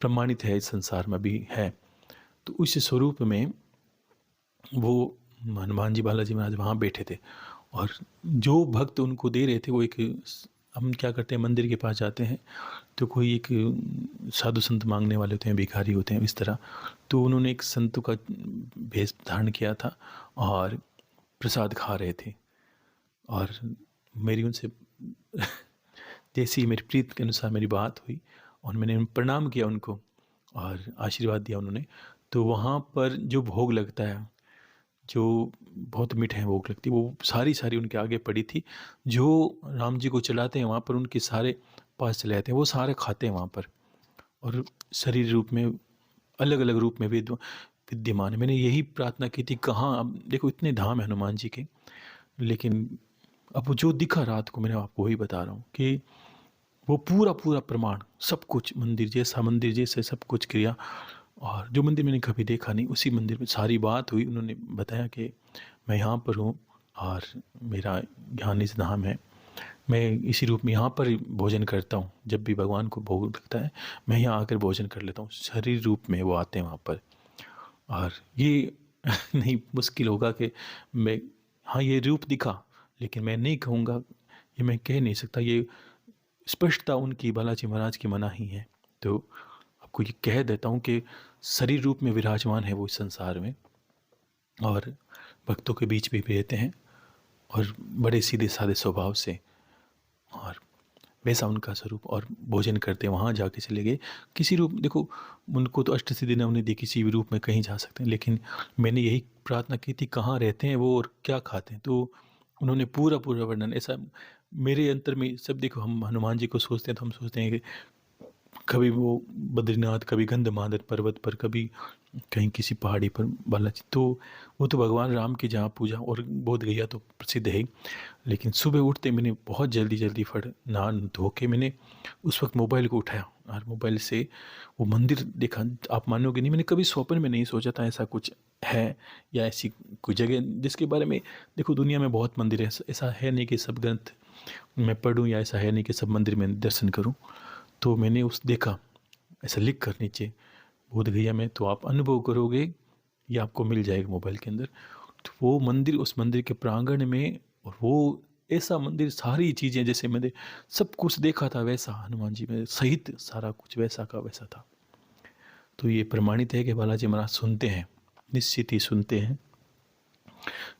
प्रमाणित है इस संसार में भी है। तो उस स्वरूप में वो हनुमान जी, बालाजी महाराज वहाँ बैठे थे, और जो भक्त उनको दे रहे थे वो एक, हम क्या करते हैं मंदिर के पास जाते हैं तो कोई एक साधु संत मांगने वाले होते हैं, भिखारी होते हैं इस तरह। तो उन्होंने एक संत का भेष धारण किया था और प्रसाद खा रहे थे, और मेरी उनसे जैसी ही मेरी प्रीत के अनुसार मेरी बात हुई और मैंने प्रणाम किया उनको और आशीर्वाद दिया उन्होंने। तो वहाँ पर जो भोग लगता है, जो बहुत मीठे भोग लगती है, वो सारी उनके आगे पड़ी थी। जो राम जी को चलाते हैं वहाँ पर उनके सारे पास चले जाते हैं, वो सारे खाते हैं वहाँ पर, और शरीर रूप में अलग अलग रूप में विद्यमान है। मैंने यही प्रार्थना की थी, कहाँ, अब देखो इतने धाम है हनुमान जी के, लेकिन अब जो दिखा रात को मैंने आपको वही बता रहा हूँ कि वो पूरा प्रमाण, सब कुछ मंदिर जैसे सब कुछ क्रिया। और जो मंदिर मैंने कभी देखा नहीं, उसी मंदिर में सारी बात हुई। उन्होंने बताया कि मैं यहाँ पर हूँ और मेरा यहाँ निज धाम है, मैं इसी रूप में यहाँ पर भोजन करता हूँ। जब भी भगवान को भोग लगता है मैं यहाँ आकर भोजन कर लेता हूँ, शरीर रूप में वो आते हैं वहाँ पर। और ये नहीं मुश्किल होगा कि मैं, हाँ ये रूप दिखा, लेकिन मैं नहीं कहूँगा, ये मैं कह नहीं सकता, ये स्पष्टता उनकी बालाजी महाराज की मनाही है। तो आपको ये कह देता हूँ कि शरीर रूप में विराजमान है वो इस संसार में, और भक्तों के बीच भी रहते हैं, और बड़े सीधे साधे स्वभाव से, और वैसा उनका स्वरूप। और भोजन करते हैं, वहाँ जाके चले गए किसी रूप, देखो उनको तो अष्टसिद्धि ने उन्हें दी, किसी भी रूप में कहीं जा सकते हैं, लेकिन मैंने यही प्रार्थना की थी कहाँ रहते हैं वो और क्या खाते हैं। तो उन्होंने पूरा वर्णन, ऐसा मेरे अंतर में सब, देखो हम हनुमान जी को सोचते हैं तो हम सोचते हैं कि कभी वो बद्रीनाथ, कभी गंधमादन पर्वत पर, कभी कहीं किसी पहाड़ी पर बालाजी। तो वो तो भगवान राम की जहाँ पूजा, और बोध गया तो प्रसिद्ध है ही। लेकिन सुबह उठते मैंने बहुत जल्दी जल्दी फट नहा धो के मैंने उस वक्त मोबाइल को उठाया और मोबाइल से वो मंदिर देखा। आप मानोगे नहीं, मैंने कभी स्वप्न में नहीं सोचा था ऐसा कुछ है, या ऐसी कोई जगह जिसके बारे में, देखो दुनिया में बहुत मंदिर है, ऐसा है नहीं कि सब ग्रंथ मैं पढ़ूँ, या ऐसा है नहीं कि सब मंदिर में दर्शन करूँ। तो मैंने उस देखा ऐसा लिख कर नीचे बोध गया में, तो आप अनुभव करोगे, ये आपको मिल जाएगा मोबाइल के अंदर। तो वो मंदिर, उस मंदिर के प्रांगण में, और वो ऐसा मंदिर, सारी चीज़ें जैसे मैंने सब कुछ देखा था वैसा, हनुमान जी में सहित सारा कुछ वैसा का वैसा था। तो ये प्रमाणित है कि बालाजी महाराज सुनते हैं, निश्चित ही सुनते हैं,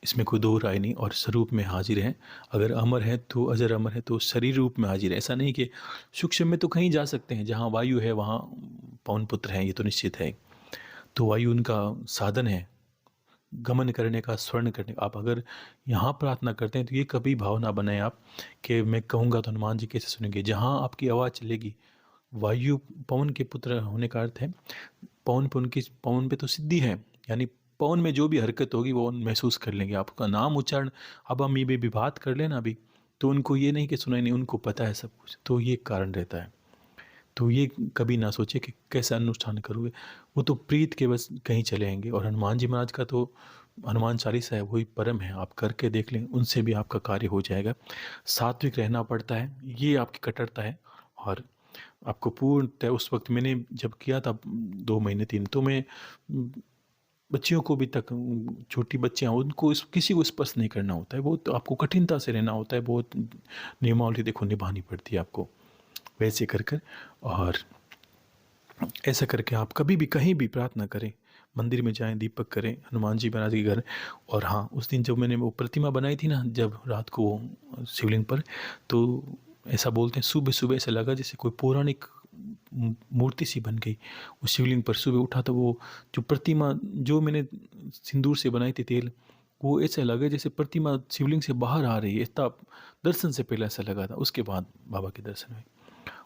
इसमें कोई दो राय नहीं। और स्वरूप में हाजिर है, अगर अमर है तो अजर अमर है तो शरीर रूप में हाजिर है। ऐसा नहीं कि सूक्ष्म में तो कहीं जा सकते हैं, जहाँ वायु है वहाँ पवन पुत्र हैं, ये तो निश्चित है। तो वायु उनका साधन है गमन करने का, स्वर्ण करने का। आप अगर यहाँ प्रार्थना करते हैं तो ये कभी भावना बनाए आप कि मैं कहूँगा तो हनुमान जी कैसे सुनेंगे। जहाँ आपकी आवाज़ चलेगी, वायु पवन के पुत्र होने का अर्थ है पवन पे उनकी, पवन पे तो सिद्धि है, यानी पवन में जो भी हरकत होगी वो महसूस कर लेंगे। आपका नाम उच्चारण, अब हम ये भी बात कर लेना अभी, तो उनको ये नहीं कि सुनाई नहीं, उनको पता है सब कुछ। तो ये कारण रहता है। तो ये कभी ना सोचे कि कैसा अनुष्ठान करोगे, वो तो प्रीत के बस कहीं चले आएंगे। और हनुमान जी महाराज का तो हनुमान चालीसा है, वही परम है, आप करके देख लें, उनसे भी आपका कार्य हो जाएगा। सात्विक रहना पड़ता है, ये आपकी कट्टरता है। और आपको पूर्णतः, उस वक्त मैंने जब किया था 2 महीने 3, तो मैं बच्चियों को भी तक, छोटी बच्चियाँ उनको किसी को स्पर्श नहीं करना होता है, बहुत आपको कठिनता से रहना होता है, बहुत नियमावली देखो निभानी पड़ती है आपको, वैसे कर कर। और ऐसा करके आप कभी भी कहीं भी प्रार्थना करें, मंदिर में जाएं, दीपक करें हनुमान जी महाराज के घर। और हाँ, उस दिन जब मैंने वो प्रतिमा बनाई थी ना, जब रात को वो शिवलिंग पर, तो ऐसा बोलते हैं सुबह सुबह ऐसा लगा जैसे कोई पौराणिक मूर्ति सी बन गई उस शिवलिंग पर। सुबह उठा तो वो जो प्रतिमा जो मैंने सिंदूर से बनाई थी तेल, वो ऐसा लगा जैसे प्रतिमा शिवलिंग से बाहर आ रही है, इतना दर्शन से पहले ऐसा लगा था। उसके बाद बाबा के दर्शन हुए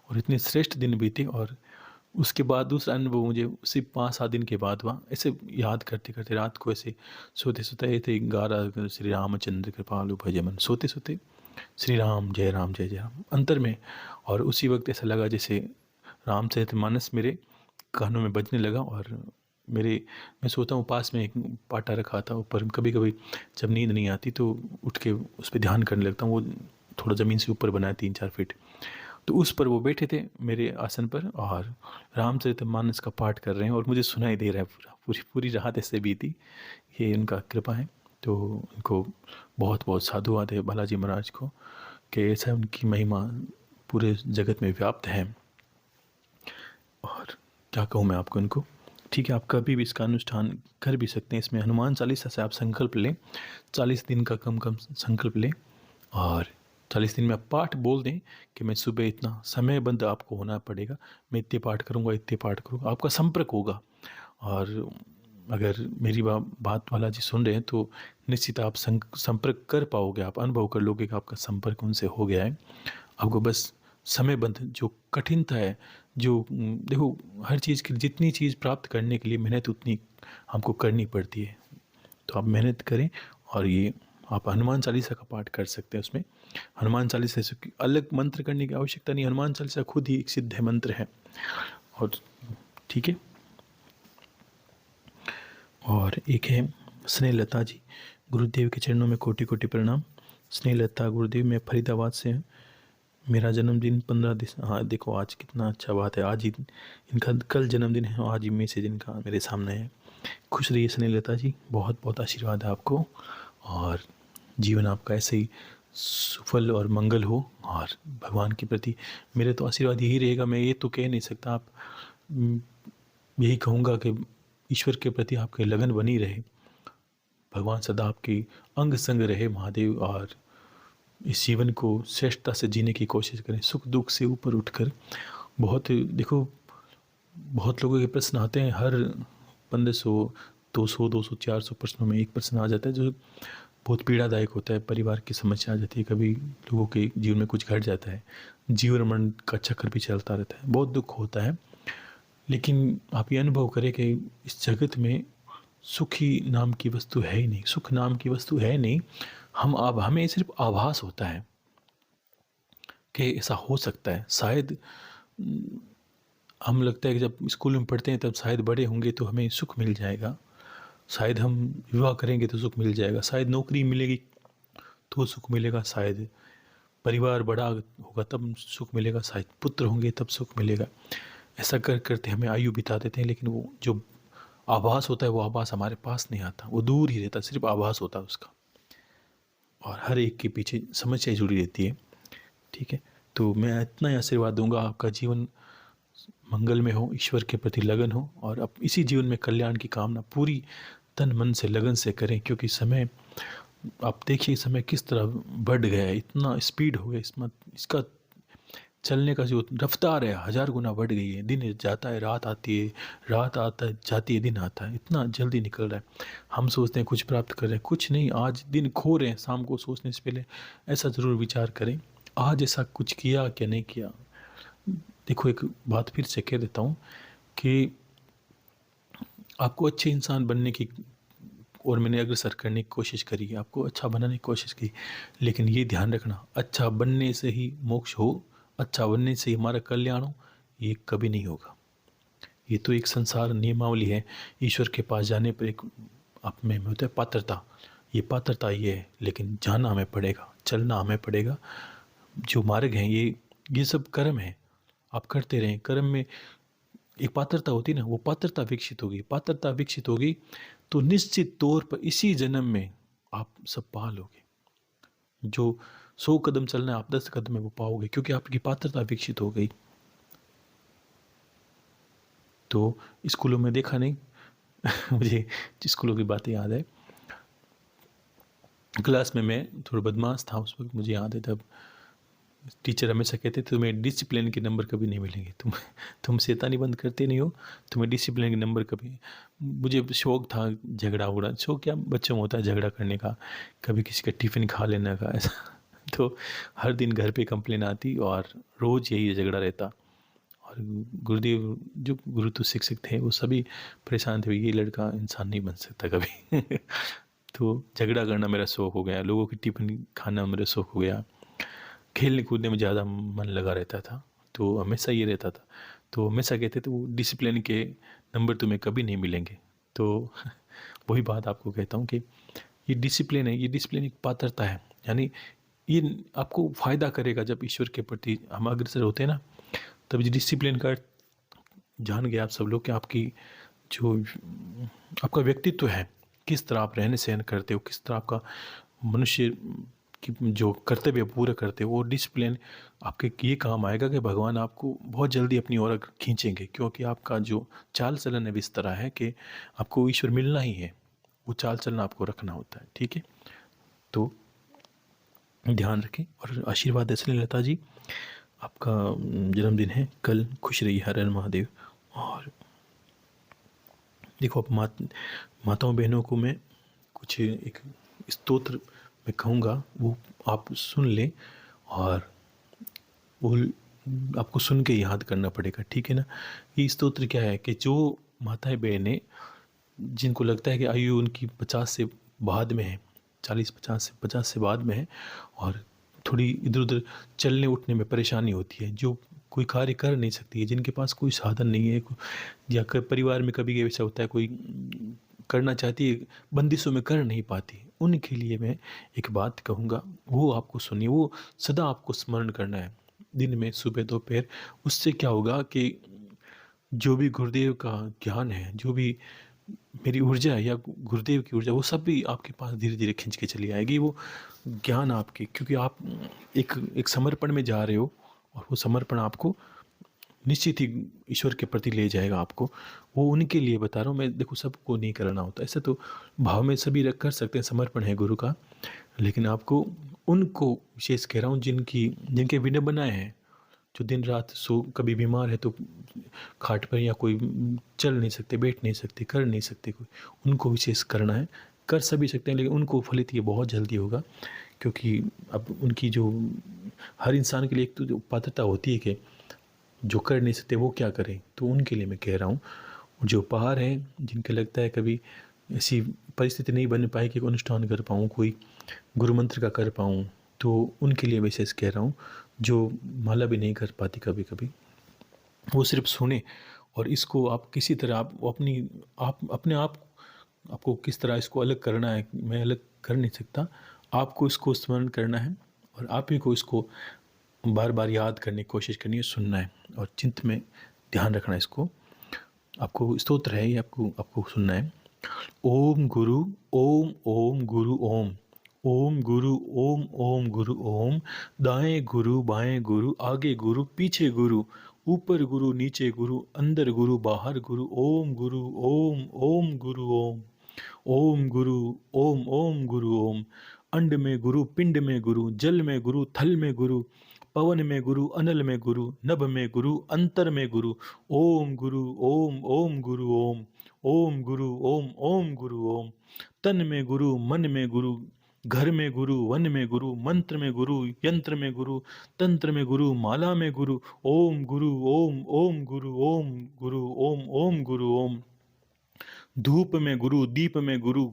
और इतने श्रेष्ठ दिन बीते। और उसके बाद दूसरा अनुभव मुझे उसी 5-7 दिन के बाद हुआ। ऐसे याद करते करते रात को ऐसे सोते सोते ऐसे गा रहा, श्री रामचंद्र कृपालु भज मन, सोते सोते श्री राम जय राम जय जय राम अंतर में। और उसी वक्त ऐसा लगा जैसे रामचरितमानस मेरे कानों में बजने लगा। और मैं सोता हूँ, पास में एक पाटा रखा था ऊपर, कभी कभी जब नींद नहीं आती तो उठ के उस पर ध्यान करने लगता हूँ। वो थोड़ा ज़मीन से ऊपर बना है 3-4 फीट, तो उस पर वो बैठे थे मेरे आसन पर और रामचरितमानस का पाठ कर रहे हैं और मुझे सुनाई दे रहा है। पूरी पूरी रात ऐसे बीती, ये उनका कृपा है। तो उनको बहुत बहुत साधुवाद है बालाजी महाराज को कि ऐसा उनकी महिमा पूरे जगत में व्याप्त है। और क्या कहूँ मैं आपको उनको। ठीक है, आप कभी भी इसका अनुष्ठान कर भी सकते हैं। इसमें हनुमान चालीसा से आप संकल्प लें, 40 दिन का कम कम संकल्प लें और 40 दिन में आप पाठ बोल दें कि मैं सुबह इतना समयबद्ध आपको होना पड़ेगा, मैं इतने पाठ करूँगा, इतने पाठ करूँगा। आपका संपर्क होगा। और अगर मेरी बात वाला जी सुन रहे हैं तो निश्चित आप संपर्क कर पाओगे, आप अनुभव कर लोगे कि आपका संपर्क उनसे हो गया है। आपको बस समयबद्ध जो कठिनता है, जो देखो हर चीज़ की, जितनी चीज़ प्राप्त करने के लिए मेहनत उतनी हमको करनी पड़ती है। तो आप मेहनत करें और ये आप हनुमान चालीसा का पाठ कर सकते हैं। उसमें हनुमान चालीसा से अलग मंत्र करने की आवश्यकता नहीं, हनुमान चालीसा खुद ही एक सिद्ध मंत्र है। और ठीक है, और एक है स्नेहलता जी, गुरुदेव के चरणों में कोटि कोटि प्रणाम। स्नेहलता गुरुदेव, मैं फरीदाबाद से हूँ, मेरा जन्मदिन 15 दिसंबर, हाँ देखो आज कितना अच्छा बात है, आज ही इनका कल जन्मदिन है, आज ही मैसेज इनका मेरे सामने है। खुश रहिए स्नेहलता जी, बहुत बहुत आशीर्वाद है आपको और जीवन आपका ऐसे ही सफल और मंगल हो। और भगवान के प्रति मेरे तो आशीर्वाद यही रहेगा, मैं ये तो कह नहीं सकता, आप यही कहूँगा कि ईश्वर के प्रति आपकी लगन बनी रहे, भगवान सदा आपकी अंग संग रहे महादेव। और इस जीवन को श्रेष्ठता से जीने की कोशिश करें, सुख दुख से ऊपर उठकर। बहुत देखो बहुत लोगों के प्रश्न आते हैं, हर 1500 200 200 400 प्रश्नों में एक प्रश्न आ जाता है जो बहुत पीड़ादायक होता है। परिवार की समस्या आ जाती है, कभी लोगों के जीवन में कुछ घट जाता है, जीवन मरण का चक्कर भी चलता रहता है, बहुत दुख होता है। लेकिन आप ये अनुभव करें कि इस जगत में सुखी नाम की वस्तु है ही नहीं, सुख नाम की वस्तु है नहीं। हम अब हमें सिर्फ आभास होता है कि ऐसा हो सकता है। शायद हम लगता है कि जब स्कूल में पढ़ते हैं तब शायद बड़े होंगे तो हमें सुख मिल जाएगा, शायद हम विवाह करेंगे तो सुख मिल जाएगा, शायद नौकरी मिलेगी तो सुख मिलेगा, शायद परिवार बड़ा होगा तब सुख मिलेगा, शायद पुत्र होंगे तब सुख मिलेगा। ऐसा कर करते हमें आयु बिता देते हैं, लेकिन वो जो आभास होता है वो आभास हमारे पास नहीं आता, वो दूर ही रहता, सिर्फ आभास होता है उसका। और हर एक के पीछे समस्या जुड़ी रहती है। ठीक है, तो मैं इतना ही आशीर्वाद दूंगा, आपका जीवन मंगल में हो, ईश्वर के प्रति लगन हो, और अब इसी जीवन में कल्याण की कामना पूरी तन मन से लगन से करें। क्योंकि समय, आप देखिए समय किस तरह बढ़ गया है, इतना स्पीड हो गया, इसका चलने का जो रफ्तार है 1000 गुना बढ़ गई है। दिन जाता है, रात आती है, रात आता है जाती है, दिन आता है, इतना जल्दी निकल रहा है। हम सोचते हैं कुछ प्राप्त कर रहे हैं, कुछ नहीं, आज दिन खो रहे हैं। शाम को सोचने से पहले ऐसा ज़रूर विचार करें, आज ऐसा कुछ किया क्या नहीं किया। देखो, एक बात फिर से कह देता हूँ कि आपको अच्छे इंसान बनने की और मैंने अग्रसर करने की कोशिश करी, आपको अच्छा बनाने की कोशिश की, लेकिन ये ध्यान रखना, अच्छा बनने से ही मोक्ष हो, अच्छा बनने से ही हमारा कल्याण हो, ये कभी नहीं होगा। ये तो एक संसार नियमावली है। ईश्वर के पास जाने पर एक आप में होता है पात्रता, ये पात्रता ये है, लेकिन जाना हमें पड़ेगा, चलना हमें पड़ेगा। जो मार्ग हैं ये सब कर्म है, आप करते रहें। कर्म में एक पात्रता होती है ना, वो पात्रता विकसित होगी, पात्रता विकसित होगी तो निश्चित तौर पर इसी जन्म में आप सब पा लोगे। जो 100 कदम चलना है आप 10 कदम में वो पाओगे, क्योंकि आपकी पात्रता विकसित हो गई। तो स्कूलों में देखा नहीं मुझे स्कूलों की बातें याद है। क्लास में मैं थोड़ा बदमाश था उस वक्त, मुझे याद है। तब टीचर हमेशा कहते थे तुम्हें डिसिप्लिन के नंबर कभी नहीं मिलेंगे, तुम शैतानी बंद करते नहीं हो, तुम्हें डिसिप्लिन के नंबर कभी। मुझे शौक था झगड़ा उगड़ा, शौक क्या बच्चों में होता है झगड़ा करने का, कभी किसी का टिफ़िन खा लेने का ऐसा तो हर दिन घर पे कंप्लेन आती और रोज़ यही झगड़ा रहता। और गुरुदेव जो गुरु तो शिक्षक थे वो सभी परेशान थे, ये लड़का इंसान नहीं बन सकता कभी तो झगड़ा करना मेरा शौक हो गया, लोगों की टिफ़िन खाना मेरा शौक हो गया, खेलने कूदने में ज़्यादा मन लगा रहता था, तो हमेशा ये रहता था। तो हमेशा कहते थे वो डिसिप्लिन के नंबर तुम्हें कभी नहीं मिलेंगे। तो वही बात आपको कहता हूँ कि ये डिसिप्लिन है, ये डिसिप्लिन एक पात्रता है, यानी ये आपको फ़ायदा करेगा। जब ईश्वर के प्रति हम अग्रसर होते हैं ना, तब ये डिसिप्लिन का जान गए आप सब लोग कि आपकी जो आपका व्यक्तित्व है, किस तरह आप रहने सहन करते हो, किस तरह आपका मनुष्य कि जो कर्तव्य पूरे करते हो, वो डिसिप्लिन आपके ये काम आएगा कि भगवान आपको बहुत जल्दी अपनी ओर खींचेंगे। क्योंकि आपका जो चाल चलन है इस तरह है कि आपको ईश्वर मिलना ही है, वो चाल चलन आपको रखना होता है। ठीक है, तो ध्यान रखें और आशीर्वाद दें। लता जी, आपका जन्मदिन है कल, खुश रहिए, हर हर महादेव। और देखो, आप माताओं बहनों को मैं कुछ एक स्तोत्र मैं कहूँगा, वो आप सुन लें, और वो आपको सुन के याद करना पड़ेगा। ठीक है ना। ये स्तोत्र क्या है कि जो माताएं बहनें जिनको लगता है कि आयु उनकी 50 से बाद में है, 40-50 से बाद में है, और थोड़ी इधर उधर चलने उठने में परेशानी होती है, जो कोई कार्य कर नहीं सकती है, जिनके पास कोई साधन नहीं है, या परिवार में कभी ऐसा होता है कोई करना चाहती है, बंदिशों में कर नहीं पाती, उनके लिए मैं एक बात कहूँगा, वो आपको सुनिए, वो सदा आपको स्मरण करना है, दिन में सुबह दोपहर। उससे क्या होगा कि जो भी गुरुदेव का ज्ञान है, जो भी मेरी ऊर्जा है या गुरुदेव की ऊर्जा, वो सब भी आपके पास धीरे धीरे खींच के चली आएगी, वो ज्ञान आपकी। क्योंकि आप एक समर्पण में जा रहे हो, और वो समर्पण आपको निश्चित ही ईश्वर के प्रति ले जाएगा आपको। वो उनके लिए बता रहा हूँ मैं, देखो सबको नहीं करना होता ऐसे, तो भाव में सभी रख कर सकते हैं, समर्पण है गुरु का, लेकिन आपको उनको विशेष कह रहा हूँ जिनके विडंबनाएं हैं, जो दिन रात कभी बीमार है तो खाट पर, या कोई चल नहीं सकते, बैठ नहीं सकते, कर नहीं सकते कोई, उनको विशेष करना है। कर सभी सकते हैं, लेकिन उनको फलित ये बहुत जल्दी होगा, क्योंकि अब उनकी जो हर इंसान के लिए एक तो जो पात्रता होती है कि जो कर नहीं सकते वो क्या करें, तो उनके लिए मैं कह रहा हूँ। जो उपहार हैं, जिनके लगता है कभी ऐसी परिस्थिति नहीं बन पाई कि अनुष्ठान कर पाऊँ, कोई गुरु मंत्र का कर पाऊँ, तो उनके लिए विशेष कह रहा हूँ। जो माला भी नहीं कर पाती कभी कभी, वो सिर्फ सुने, और इसको आप किसी तरह आप अपने आप आपको किस तरह इसको अलग करना है, मैं अलग कर नहीं सकता। आपको इसको स्मरण करना है और आप ही को इसको बार बार याद करने की कोशिश करनी है, सुनना है और चिंत में ध्यान रखना है इसको। आपको स्तोत्र है ये, आपको आपको सुनना है। ओम गुरु ओम ओम गुरु ओम, ओम गुरु ओम ओम गुरु ओम, दाएं गुरु बाएं गुरु आगे गुरु पीछे गुरु, ऊपर गुरु नीचे गुरु अंदर गुरु बाहर गुरु, ओम गुरु ओम ओम गुरु ओम, ओम गुरु ओम ओम गुरु ओम। अंड में गुरु पिंड में गुरु, जल में गुरु थल में गुरु, पवन में गुरु अनल में गुरु, नभ में गुरु अंतर में गुरु, ओम गुरु ओम ओम गुरु ओम, ओम गुरु ओम ओम गुरु ओम। तन में गुरु मन में गुरु, घर में गुरु वन में गुरु, मंत्र में गुरु यंत्र में गुरु, तंत्र में गुरु माला में गुरु, ओम गुरु ओम ओम गुरु ओम, गुरु ओम ओम गुरु ओम। धूप में गुरु दीप में गुरु,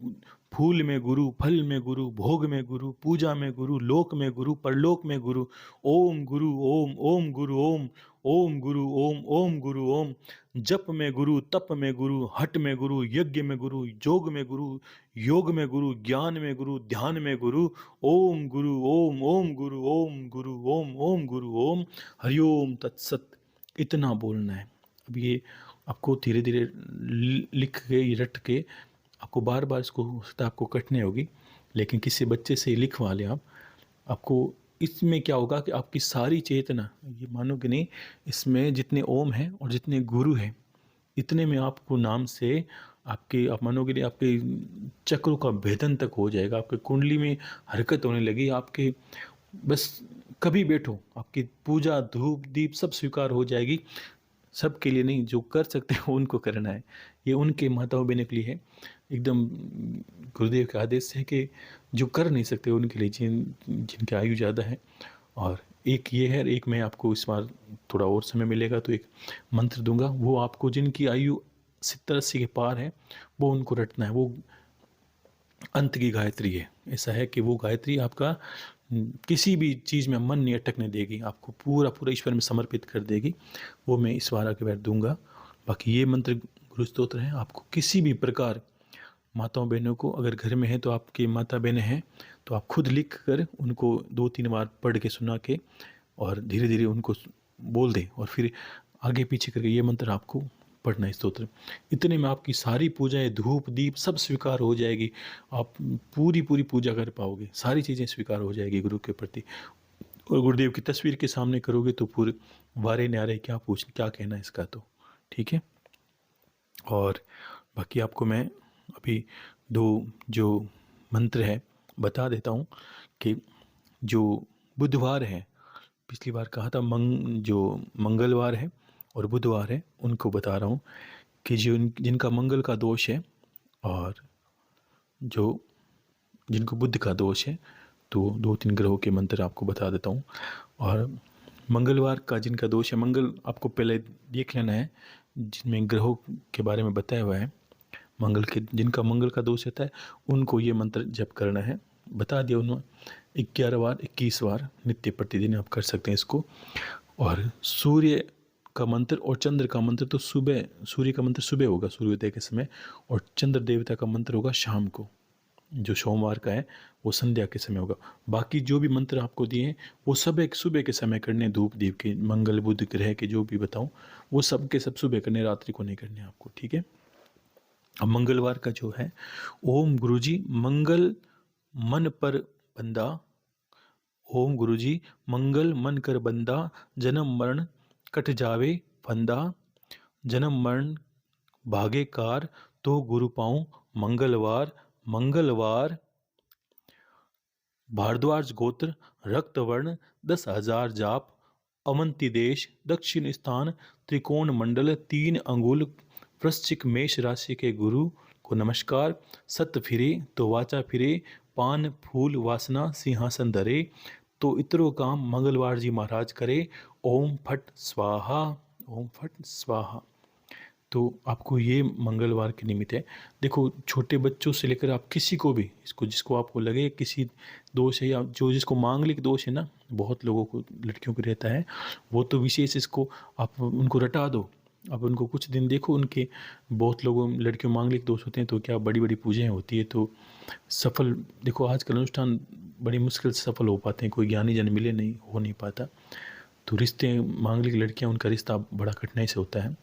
फूल में गुरु फल में गुरु, भोग में गुरु पूजा में गुरु, लोक में गुरु परलोक में गुरु, ओम गुरु ओम ओम गुरु ओम, ओम गुरु ओम ओम गुरु ओम। जप में गुरु तप में गुरु, हट में गुरु यज्ञ में गुरु, जोग में गुरु योग में गुरु, ज्ञान में गुरु ध्यान में गुरु, ओम गुरु ओम ओम गुरु ओम, गुरु ओम ओम गुरु ओम। हरिओम तत्सत। इतना बोलना है। अब ये आपको धीरे धीरे लिख के रट के आपको बार बार इसको हो सकता है आपको कटने होगी, लेकिन किसी बच्चे से लिखवा लें आप, आपको इसमें क्या होगा कि आपकी सारी चेतना, ये मानो कि नहीं, इसमें जितने ओम हैं और जितने गुरु हैं, इतने में आपको नाम से आपके, आप मानोगे नहीं, आपके चक्रों का भेदन तक हो जाएगा, आपके कुंडली में हरकत होने लगी, आपके बस कभी बैठो आपकी पूजा धूप दीप सब स्वीकार हो जाएगी। सबके लिए नहीं, जो कर सकते हैं उनको करना है। ये उनके माताओं बहनों के लिए है, एकदम गुरुदेव के आदेश है कि जो कर नहीं सकते उनके लिए, जिनकी आयु ज़्यादा है। और एक ये है, एक मैं आपको इस बार थोड़ा और समय मिलेगा तो एक मंत्र दूंगा, वो आपको जिनकी आयु 70-80 के पार है वो उनको रटना है। वो अंत की गायत्री है। ऐसा है कि वो गायत्री आपका किसी भी चीज़ में मन नहीं अटकने देगी, आपको पूरा पूरा ईश्वर में समर्पित कर देगी। वो मैं इस बार आगे बैठ दूंगा। बाकी ये मंत्र गुरु स्तोत्र है। आपको किसी भी प्रकार माताओं बहनों को, अगर घर में है तो आपकी माता बहनें हैं तो आप खुद लिख कर उनको 2-3 बार पढ़ के सुना के और धीरे धीरे उनको बोल दें, और फिर आगे पीछे करके ये मंत्र आपको पढ़ना है स्तोत्र। इतने में आपकी सारी पूजाएं धूप दीप सब स्वीकार हो जाएगी। आप पूरी पूरी पूजा कर पाओगे, सारी चीज़ें स्वीकार हो जाएगी गुरु के प्रति। और गुरुदेव की तस्वीर के सामने करोगे तो पूरे वारे न्यारे क्या कहना है इसका, तो ठीक है। और बाकी आपको मैं अभी 2 जो मंत्र है बता देता हूँ कि जो बुधवार है, पिछली बार कहा था जो मंगलवार है और बुधवार है, उनको बता रहा हूँ कि जिनका मंगल का दोष है और जो जिनको बुध का दोष है, तो 2-3 ग्रहों के मंत्र आपको बता देता हूँ। और मंगलवार का जिनका दोष है, मंगल आपको पहले देख लेना है जिनमें ग्रहों के बारे में बताया हुआ है। मंगल के जिनका मंगल का दोष रहता है उनको ये मंत्र जप करना है, बता दिया उन्होंने। 11 बार 21 बार नित्य प्रतिदिन आप कर सकते हैं इसको। और सूर्य का मंत्र और चंद्र का मंत्र तो सुबह, सूर्य का मंत्र सुबह होगा सूर्योदय के समय, और चंद्र देवता का मंत्र होगा शाम को, जो सोमवार का है वो संध्या के समय होगा। बाकी जो भी मंत्र आपको दिए हैं वो सब एक सुबह के समय करने, धूप दीप के, मंगल बुध ग्रह के जो भी बताऊं वो सब के सब सुबह करने, रात्रि को नहीं करने आपको, ठीक है। अब मंगलवार का जो है, ओम गुरुजी मंगल मन पर बंदा, ओम गुरुजी मंगल मन कर बंदा, जन्म मरण कट जावे फंदा, जन्म मरण भागे कार, तो गुरु पाऊं मंगलवार मंगलवार। भारद्वाज गोत्र रक्तवर्ण 10,000 जाप, अवंती देश दक्षिण स्थान त्रिकोण मंडल 3 अंगुल, वृश्चिक मेष राशि के गुरु, को नमस्कार, सत फिरे तो वाचा फिरे, पान फूल वासना सिंहासन धरे, तो इतरो काम मंगलवार जी महाराज करे, ओम फट स्वाहा, ओम फट स्वाहा। तो आपको ये मंगलवार के निमित्त है। देखो, छोटे बच्चों से लेकर आप किसी को भी, इसको जिसको आपको लगे किसी दोष है, या जो जिसको मांगलिक दोष है ना, बहुत लोगों को, लड़कियों को रहता है, वो तो विशेष इसको आप उनको रटा दो। अब उनको कुछ दिन देखो, उनके बहुत लोगों लड़कियों मांगलिक दोष होते हैं तो क्या बड़ी बड़ी पूजाएं होती है, तो सफल, देखो आजकल अनुष्ठान बड़ी मुश्किल से सफल हो पाते हैं, कोई ज्ञानी जन मिले नहीं, हो नहीं पाता। तो रिश्ते, मांगलिक लड़कियां, उनका रिश्ता बड़ा कठिनाई से होता है,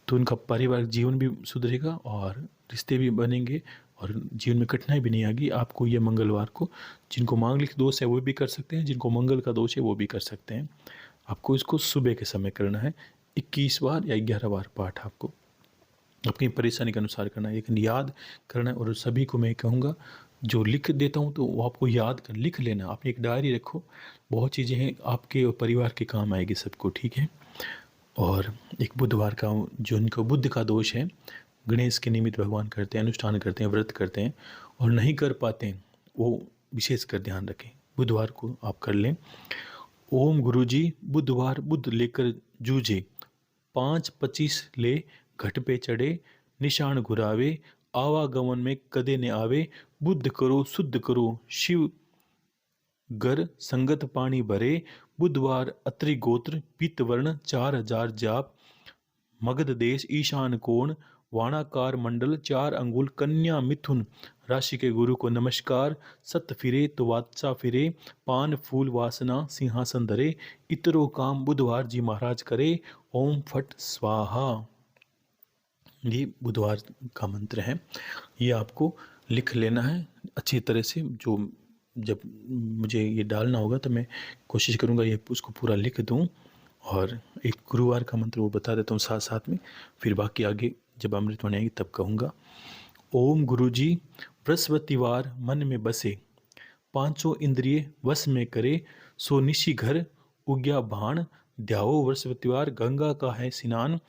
तो उनका पारिवारिक जीवन भी सुधरेगा और रिश्ते भी बनेंगे और जीवन में कठिनाई भी नहीं आएगी। आपको ये मंगलवार को, जिनको मांगलिक दोष है वो भी कर सकते हैं, जिनको मंगल का दोष है वो भी कर सकते हैं। आपको इसको सुबह के समय करना है, 21 बार या 11 बार पाठ आपको अपनी परेशानी के अनुसार करना है, लेकिन याद करना है। और सभी को मैं कहूँगा, जो लिख देता हूँ तो वो आपको याद कर लिख लेना, आप एक डायरी रखो, बहुत चीज़ें हैं आपके और परिवार के काम आएगी सबको, ठीक है। और एक बुधवार का, जो उनको बुध का दोष है, गणेश के निमित्त भगवान करते हैं, अनुष्ठान करते हैं, व्रत करते हैं और नहीं कर पाते हैं, वो विशेष कर ध्यान रखें, बुधवार को आप कर लें। ओम गुरुजी बुधवार बुध लेकर जूझे, 5:25 ले घट पे चढ़े, निशान घुरावे, आवागमन में कदे न आवे, बुद्ध करो शुद्ध करो शिव गर संगत पानी भरे, बुधवार अत्रि गोत्र पीत वर्ण 4000 जाप, मगध देश ईशान कोण, वाणाकार मंडल 4 अंगुल, कन्या मिथुन राशि के गुरु को नमस्कार, सत फिरे तो वाचा फिरे, पान फूल वासना सिंहासन धरे, इतरो काम बुधवार जी महाराज करे, ओम फट स्वाहा। ये बुधवार का मंत्र है, ये आपको लिख लेना है अच्छी तरह से। जो जब मुझे ये डालना होगा तो मैं कोशिश करूँगा ये उसको पूरा लिख दूँ, और एक गुरुवार का मंत्र वो बता देता हूँ साथ साथ में, फिर बाकी आगे जब अमृतवाणी आएगी तब कहूँगा। ओम गुरुजी बृहस्पतिवार मन में बसे, पांचों इंद्रिय वश में करे, सो निशी घर उग्या भाण, ध्याओ बृहस्पतिवार गंगा का है स्नान,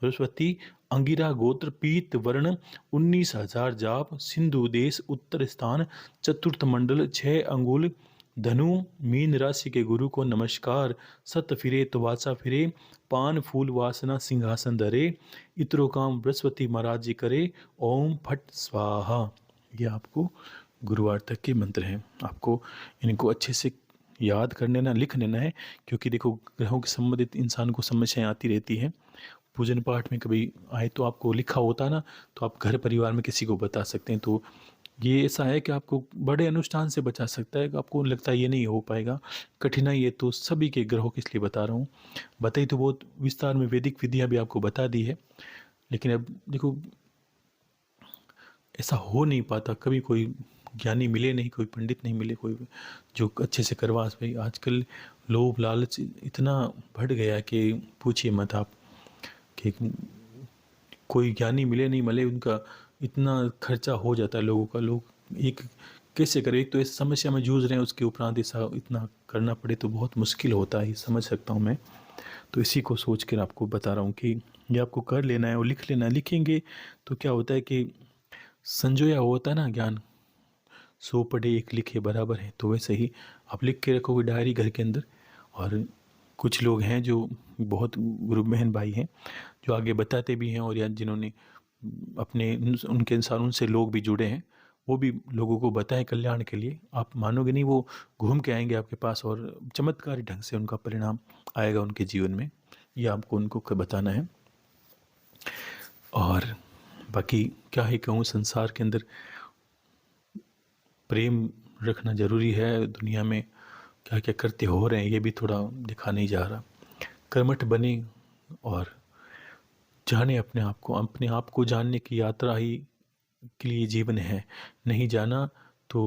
बृहस्पति अंगिरा गोत्र पीत वर्ण 19,000 जाप, सिंधु देश उत्तर स्थान चतुर्थ मंडल 6 अंगुल, धनु मीन राशि के गुरु को नमस्कार, सत फिरे तो वाचा फिरे, पान फूल वासना सिंहासन धरे, इतरो काम बृहस्पति महाराज जी करे, ओम फट स्वाहा। ये आपको गुरुवार तक के मंत्र हैं, आपको इनको अच्छे से याद कर लेना, लिख लेना है, क्योंकि देखो ग्रहों के संबंधित इंसान को समस्याएं आती रहती हैं। पूजन पाठ में कभी आए तो आपको लिखा होता ना, तो आप घर परिवार में किसी को बता सकते हैं। तो ये ऐसा है कि आपको बड़े अनुष्ठान से बचा सकता है। आपको लगता है ये नहीं हो पाएगा, कठिनाई है, तो सभी के ग्रहों के इसलिए बता रहा हूँ। बताई तो बहुत विस्तार में वैदिक विधियाँ भी आपको बता दी है, लेकिन अब देखो ऐसा हो नहीं पाता, कभी कोई ज्ञानी मिले नहीं, कोई पंडित नहीं मिले, कोई जो अच्छे से करवा। भाई आजकल लोभ लालच इतना बढ़ गया कि पूछिए मत आप, कि कोई ज्ञानी मिले नहीं मिले, उनका इतना खर्चा हो जाता है लोगों का। लोग एक कैसे करें, एक तो इस समस्या में जूझ रहे हैं, उसके उपरांत ऐसा इतना करना पड़े तो बहुत मुश्किल होता है, ये समझ सकता हूँ मैं। तो इसी को सोच कर आपको बता रहा हूँ कि ये आपको कर लेना है और लिख लेना है। लिखेंगे तो क्या होता है कि संजोया होता है ना ज्ञान, 100 पढ़े 1 लिखे बराबर है, तो वैसे ही आप लिख के रखोगे डायरी घर के अंदर। और कुछ लोग हैं जो बहुत गुरु बहन भाई हैं जो आगे बताते भी हैं, और या जिन्होंने अपने उनके अनुसार उनसे लोग भी जुड़े हैं, वो भी लोगों को बताएं कल्याण के लिए। आप मानोगे नहीं, वो घूम के आएंगे आपके पास और चमत्कारी ढंग से उनका परिणाम आएगा उनके जीवन में। ये आपको उनको बताना है। और बाकी क्या ही कहूँ, संसार के अंदर प्रेम रखना ज़रूरी है। दुनिया में क्या क्या करते हो रहे हैं ये भी थोड़ा दिखा नहीं जा रहा। कर्मठ बने और जाने अपने आप को जानने की यात्रा ही के लिए जीवन है। नहीं जाना तो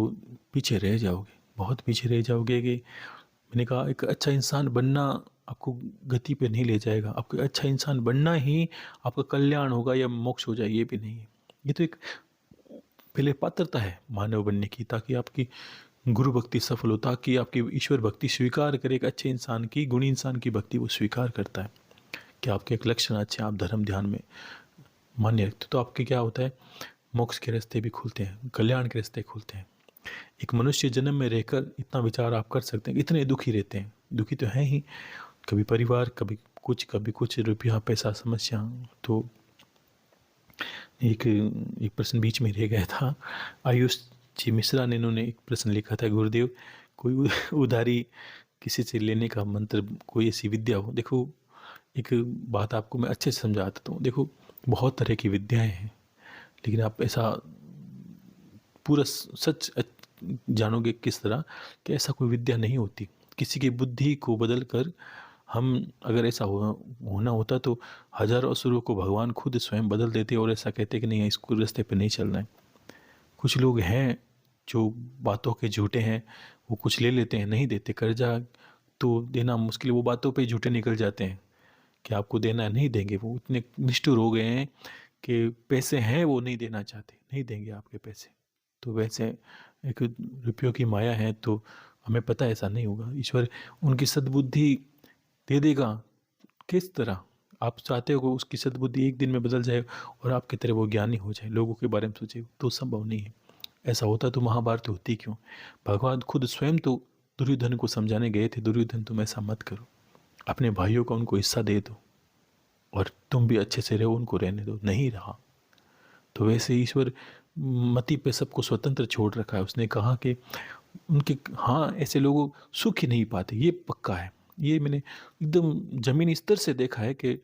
पीछे रह जाओगे, बहुत पीछे रह जाओगे। कि मैंने कहा एक अच्छा इंसान बनना आपको गति पे नहीं ले जाएगा, आपको अच्छा इंसान बनना ही आपका कल्याण होगा या मोक्ष हो जाए, ये भी नहीं है। ये तो एक पहले पात्रता है मानव बनने की, ताकि आपकी गुरु भक्ति सफल हो, ताकि आपकी ईश्वर भक्ति स्वीकार करे। एक अच्छे इंसान की, गुणी इंसान की भक्ति वो स्वीकार करता है कि आपके एक लक्षण अच्छे, आप धर्म ध्यान में मान्य रखते हो तो आपके क्या होता है, मोक्ष के रास्ते भी खुलते हैं, कल्याण के रास्ते खुलते हैं। एक मनुष्य जन्म में रहकर इतना विचार आप कर सकते हैं, इतने दुखी रहते हैं, दुखी तो हैं ही, कभी परिवार, कभी कुछ रुपया पैसा समस्या। तो एक एक प्रश्न बीच में रह गया था, आयुष जी मिश्रा ने, इन्होंने एक प्रश्न लिखा था, गुरुदेव कोई उधारी किसी से लेने का मंत्र, कोई ऐसी विद्या हो। देखो एक बात आपको मैं अच्छे से समझा देता हूँ। देखो बहुत तरह की विद्याएं हैं, लेकिन आप ऐसा पूरा सच जानोगे किस तरह कि ऐसा कोई विद्या नहीं होती। किसी की बुद्धि को बदल कर हम, अगर ऐसा होना होता तो हजारों असुरों को भगवान खुद स्वयं बदल देते और ऐसा कहते कि नहीं, इसको रास्ते पे नहीं चलना है। कुछ लोग हैं जो बातों के झूठे हैं, वो कुछ ले लेते हैं, नहीं देते, कर्जा तो देना मुश्किल, वो बातों पे झूठे निकल जाते हैं कि आपको देना है, नहीं देंगे। वो इतने निष्ठुर हो गए हैं कि पैसे हैं वो नहीं देना चाहते, नहीं देंगे आपके पैसे। तो वैसे एक रुपयों की माया है, तो हमें पता है ऐसा नहीं होगा। ईश्वर उनकी सद्बुद्धि दे देगा। किस तरह आप चाहते हो कि उसकी सद्बुद्धि एक दिन में बदल जाए और आपकी तरह वो ज्ञानी हो जाए, लोगों के बारे में सोचे, तो संभव नहीं है। ऐसा होता तो महाभारत होती क्यों? भगवान खुद स्वयं तो दुर्योधन को समझाने गए थे, दुर्योधन तुम ऐसा मत करो, अपने भाइयों का उनको हिस्सा दे दो और तुम भी अच्छे से रहो, उनको रहने दो, नहीं रहा। तो वैसे ईश्वर मति पे सबको स्वतंत्र छोड़ रखा है। उसने कहा कि उनके, हाँ ऐसे लोग सुख ही नहीं पाते, ये पक्का है। ये मैंने एकदम जमीनी स्तर से देखा है कि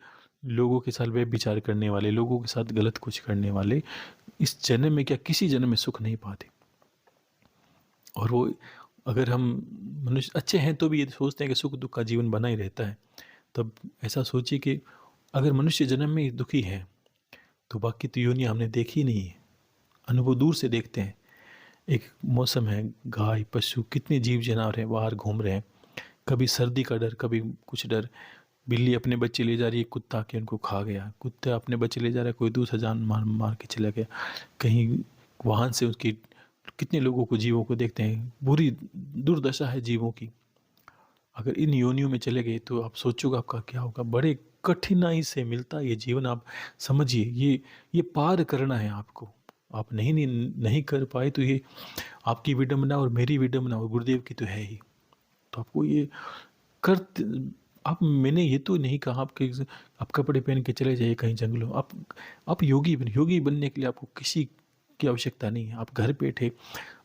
लोगों के साथ व्यभिचार करने वाले, लोगों के साथ गलत कुछ करने वाले इस जन्म में क्या किसी जन्म में सुख नहीं पाते। और वो, अगर हम मनुष्य अच्छे हैं तो भी ये सोचते हैं कि सुख दुख का जीवन बना ही रहता है। तब ऐसा सोचिए कि अगर मनुष्य जन्म में ही दुखी है तो बाकी तो योनियाँ हमने देखी ही नहीं है, अनुभव दूर से देखते हैं। एक मौसम है, गाय पशु कितने जीव जानवर हैं बाहर घूम रहे हैं, कभी सर्दी का डर, कभी कुछ डर। बिल्ली अपने बच्चे ले जा रही है, कुत्ता के उनको खा गया, कुत्ता अपने बच्चे ले जा रहा है, कोई दूसरा जान मार मार के चला गया, कहीं वाहन से उसकी, कितने लोगों को, जीवों को देखते हैं, बुरी दुर्दशा है जीवों की। अगर इन योनियों में चले गए तो आप सोचोगे आपका क्या होगा। बड़े कठिनाई से मिलता है ये जीवन, आप समझिए, ये पार करना है आपको। आप नहीं कर पाए तो ये आपकी विडंबना और मेरी विडंबना और गुरुदेव की तो है ही। तो आपको ये कर, आप, मैंने ये तो नहीं कहा आपके आप कपड़े पहन के चले जाइए कहीं जंगलों, आप योगी बनने के लिए आपको किसी की आवश्यकता नहीं है। आप घर बैठे,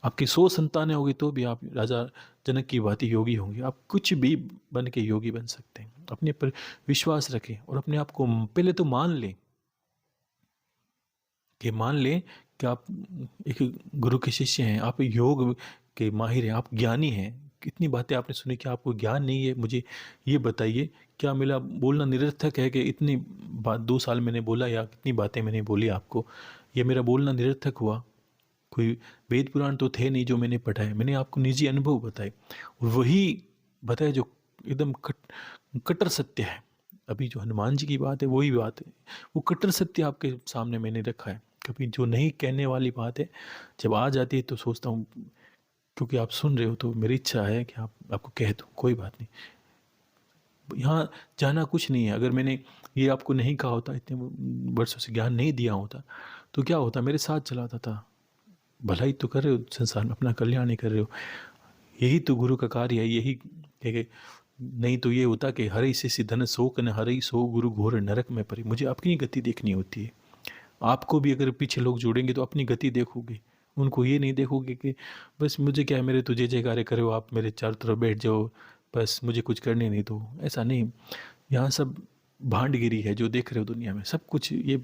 आपकी 100 संतानें होगी तो भी आप राजा जनक की भांति योगी होंगे। आप कुछ भी बन के योगी बन सकते हैं। अपने पर विश्वास रखें और अपने आप को पहले तो मान लें कि आप एक गुरु के शिष्य हैं, आप योग के माहिर हैं, आप ज्ञानी हैं। कितनी बातें आपने सुनी कि आपको ज्ञान नहीं है, मुझे ये बताइए, क्या मेरा बोलना निरर्थक है कि इतनी बात 2 साल मैंने बोला, या कितनी बातें मैंने बोली आपको, ये मेरा बोलना निरर्थक हुआ? कोई वेद पुराण तो थे नहीं जो मैंने पढ़ाए, मैंने आपको निजी अनुभव बताए और वही बताए जो एकदम कट्टर सत्य है। अभी जो हनुमान जी की बात है वही बात है, वो कट्टर सत्य आपके सामने मैंने रखा है। कभी जो नहीं कहने वाली बात है जब आ जाती है तो सोचता हूँ, क्योंकि आप सुन रहे हो तो मेरी इच्छा है कि आपको कह दूँ, कोई बात नहीं, यहाँ जाना कुछ नहीं है। अगर मैंने ये आपको नहीं कहा होता, इतने वर्षों से ज्ञान नहीं दिया होता, तो क्या होता, मेरे साथ चलाता था। भलाई तो कर रहे हो संसार में, अपना कल्याण ही कर रहे हो, यही तो गुरु का कार्य है। यही कि नहीं तो ये होता कि हरि सिसि धन शोक न हरि सो गुरु घोर नरक में परी। मुझे अपनी गति देखनी होती है। आपको भी अगर पीछे लोग जोड़ेंगे तो अपनी गति देखोगे, उनको ये नहीं देखोगे कि बस मुझे क्या है, मेरे तो जय जयकारे करो, आप मेरे चारों तरफ बैठ जाओ, बस मुझे कुछ करने नहीं दो। ऐसा नहीं, यहाँ सब भांडगिरी है जो देख रहे हो दुनिया में, सब कुछ ये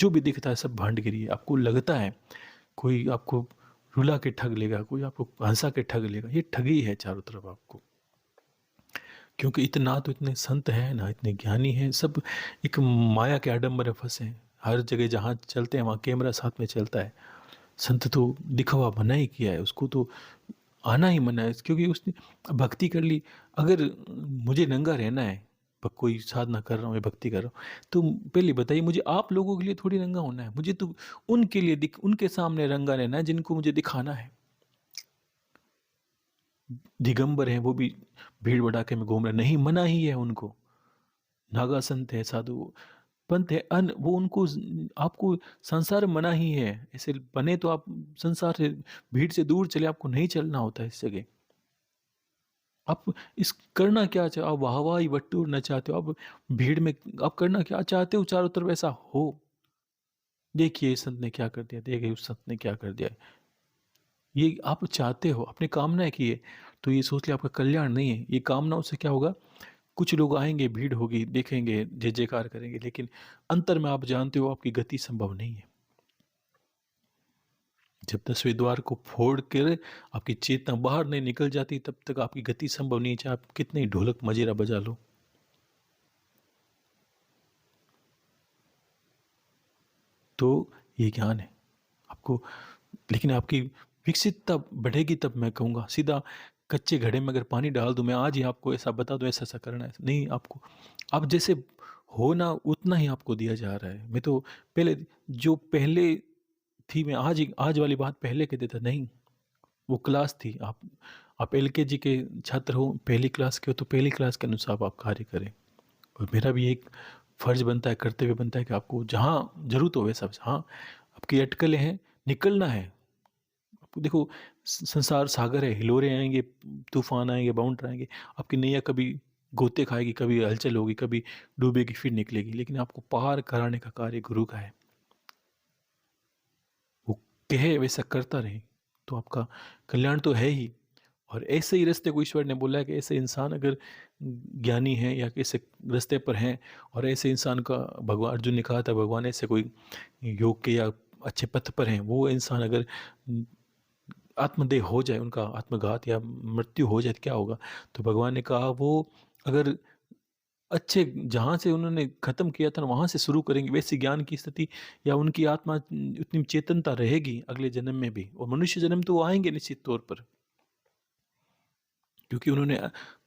जो भी दिखता है सब भांडगिरी है। आपको लगता है कोई आपको रुला के ठग लेगा, कोई आपको हंसा के ठग लेगा, ये ठगी है चारों तरफ आपको। क्योंकि इतना तो इतने संत हैं ना, इतने ज्ञानी हैं, सब एक माया के आडंबर में फंसे हैं। हर जगह जहाँ चलते हैं वहाँ कैमरा साथ में चलता है। संत तो दिखावा मना ही किया है, उसको तो आना ही मना है, क्योंकि उसने भक्ति कर ली। अगर मुझे नंगा रहना है, कोई साधना कर रहा हूँ या भक्ति कर रहा हूँ, तो पहले बताइए, मुझे आप लोगों के लिए थोड़ी नंगा होना है, मुझे तो उनके लिए उनके सामने रंगा रहना है जिनको मुझे दिखाना है। दिगंबर हैं वो भी भीड़ भड़ाके में घूम रहे, नहीं, मना ही है उनको। नागा संत है, साधु, पंथ है अन, वो उनको आपको संसार मना ही है। ऐसे बने तो आप संसार से, भीड़ से दूर चले, आपको नहीं चलना होता है इस जगह। आप इस करना क्या चाहते हो? आप वाहवाही बटोरना चाहते हो? आप भीड़ में आप करना क्या चाहते हो? चारों तरफ ऐसा हो, देखिए इस संत ने क्या कर दिया, देखिए उस संत ने क्या कर दिया। ये आप चाहते हो, अपनी कामनाएँ की है, तो ये सोच लिया आपका कल्याण नहीं है। ये कामनाओं से क्या होगा? कुछ लोग आएँगे, भीड़ होगी, देखेंगे, जय-जयकार करेंगे, लेकिन अंतर में आप जानते हो आपकी गति संभव नहीं है। जब 10वें द्वार को फोड़ कर आपकी चेतना बाहर नहीं निकल जाती, तब तक आपकी गति संभव नहीं है, चाहे आप कितने ही ढोलक मजीरा बजा लो। तो ये ज्ञान है आपको, लेकिन आपकी विकसितता बढ़ेगी तब मैं कहूँगा। सीधा कच्चे घड़े में अगर पानी डाल दूँ, मैं आज ही आपको ऐसा बता दूँ, ऐसा-ऐसा करना है, नहीं आपको, आप जैसे हो ना उतना ही आपको दिया जा रहा है। मैं तो पहले जो पहले थी, मैं आज वाली बात पहले कह देता, नहीं, वो क्लास थी। आप एलकेजी के छात्र हो, पहली क्लास के हो, तो पहली क्लास के अनुसार आप कार्य करें। और मेरा भी एक फ़र्ज़ बनता है, कर्तव्य बनता है कि आपको जहाँ ज़रूरत हो वैसा, हाँ, आपकी अटकलें हैं, निकलना है। आपको देखो, संसार सागर है, हिलोरे आएँगे, तूफ़ान आएँगे, बाउंडर आएँगे, आपकी नैया कभी गोते खाएगी, कभी हलचल होगी, कभी डूबेगी फिर निकलेगी, लेकिन आपको पार कराने का कार्य गुरु का है। वो कहे वैसा करता रहे, तो आपका कल्याण तो है ही। और ऐसे ही रास्ते को ईश्वर ने बोला है कि ऐसे इंसान अगर ज्ञानी हैं या ऐसे रास्ते पर हैं, और ऐसे इंसान का, भगवान अर्जुन ने कहा था, भगवान ऐसे कोई योग के या अच्छे पथ पर हैं, वो इंसान अगर आत्मदेह हो जाए, उनका आत्मघात या मृत्यु हो जाए तो क्या होगा? तो भगवान ने कहा वो अगर अच्छे जहाँ से उन्होंने ख़त्म किया था वहाँ से शुरू करेंगे, वैसे ज्ञान की स्थिति या उनकी आत्मा उतनी चेतनता रहेगी अगले जन्म में भी, और मनुष्य जन्म तो वो आएँगे निश्चित तौर पर। क्योंकि उन्होंने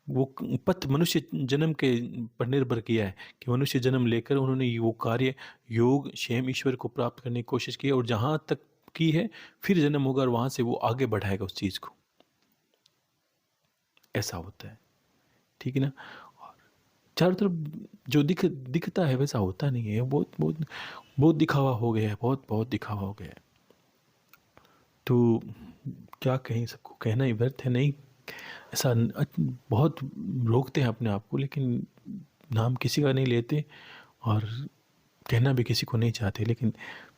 वो पथ मनुष्य जन्म के पर निर्भर किया है कि मनुष्य जन्म लेकर उन्होंने वो कार्य, योग, क्षेम, ईश्वर को प्राप्त करने की कोशिश की है, और जहाँ तक की है फिर जन्म होगा, और वहाँ से वो आगे बढ़ाएगा उस चीज़ को। ऐसा होता है, ठीक है ना? और चारों तरफ जो दिखता है वैसा होता नहीं है, बहुत बहुत बहुत दिखावा हो गया है, बहुत बहुत दिखावा हो गया है। तो क्या कहें, सबको कहना ही व्यर्थ है, नहीं ऐसा बहुत रोकते हैं अपने आप को, लेकिन नाम किसी का नहीं लेते, और कहना भी किसी को नहीं चाहते, लेकिन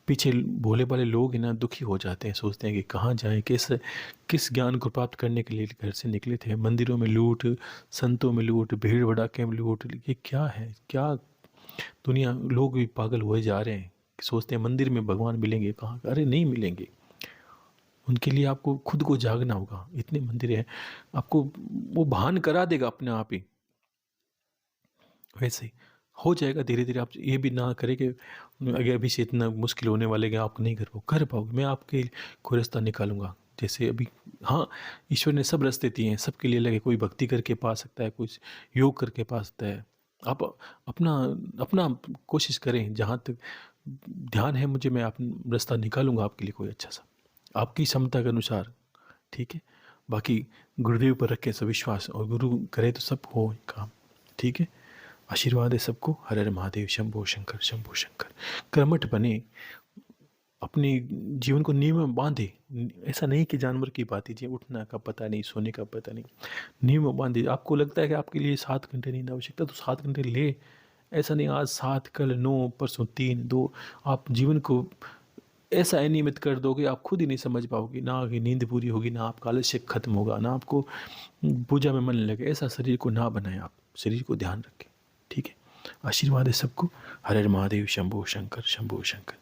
पीछे भोले भाले लोग हैं ना, दुखी हो जाते हैं, सोचते हैं कि कहाँ जाएं, किस ज्ञान को प्राप्त करने के लिए घर से निकले थे। मंदिरों में लूट, संतों में लूट, भीड़ भड़ाके में लूट, ये क्या है? क्या दुनिया, लोग भी पागल हुए जा रहे हैं, सोचते हैं मंदिर में भगवान मिलेंगे, कहाँ? अरे नहीं मिलेंगे। उनके लिए आपको खुद को जागना होगा। इतने मंदिर हैं, आपको वो भान करा देगा अपने आप ही। वैसे ही हो जाएगा धीरे-धीरे। आप ये भी ना करें कि अगर अभी से इतना मुश्किल होने वाले कि आप नहीं कर पाओगे। मैं आपके कोई रास्ता निकालूँगा। जैसे अभी, हाँ, ईश्वर ने सब रास्ते दिए हैं, सबके लिए अलग है। कोई भक्ति करके पा सकता है, कोई योग करके पा सकता है। आप अपना अपना कोशिश करें, जहाँ तक ध्यान है मुझे, मैं रास्ता निकालूँगा आपके लिए कोई अच्छा-सा, आपकी क्षमता के अनुसार, ठीक है? बाकी गुरुदेव पर रखें सब विश्वास, और गुरु करे तो सब हो काम, ठीक है? आशीर्वाद है सबको। हर हर महादेव, शंभो शंकर, शंभो शंकर। कर्मठ बने, अपने जीवन को नियम में बांधे। ऐसा नहीं कि जानवर की बात कीजिए, उठना का पता नहीं, सोने का पता नहीं, नियम में बांधे। आपको लगता है कि आपके लिए 7 घंटे नींद आवश्यकता, तो 7 घंटे ले। ऐसा नहीं आज 7, कल 9, परसों 3, 2। आप जीवन को ऐसा अनियमित कर दोगे, आप खुद ही नहीं समझ पाओगे, ना आपकी नींद पूरी होगी, ना आपका आलस्य खत्म होगा, ना आपको पूजा में मन लगे। ऐसा शरीर को ना बनाएं, आप शरीर को ध्यान रखें, ठीक है? आशीर्वाद है सबको। हर हर महादेव, शंभो शंकर, शंभो शंकर।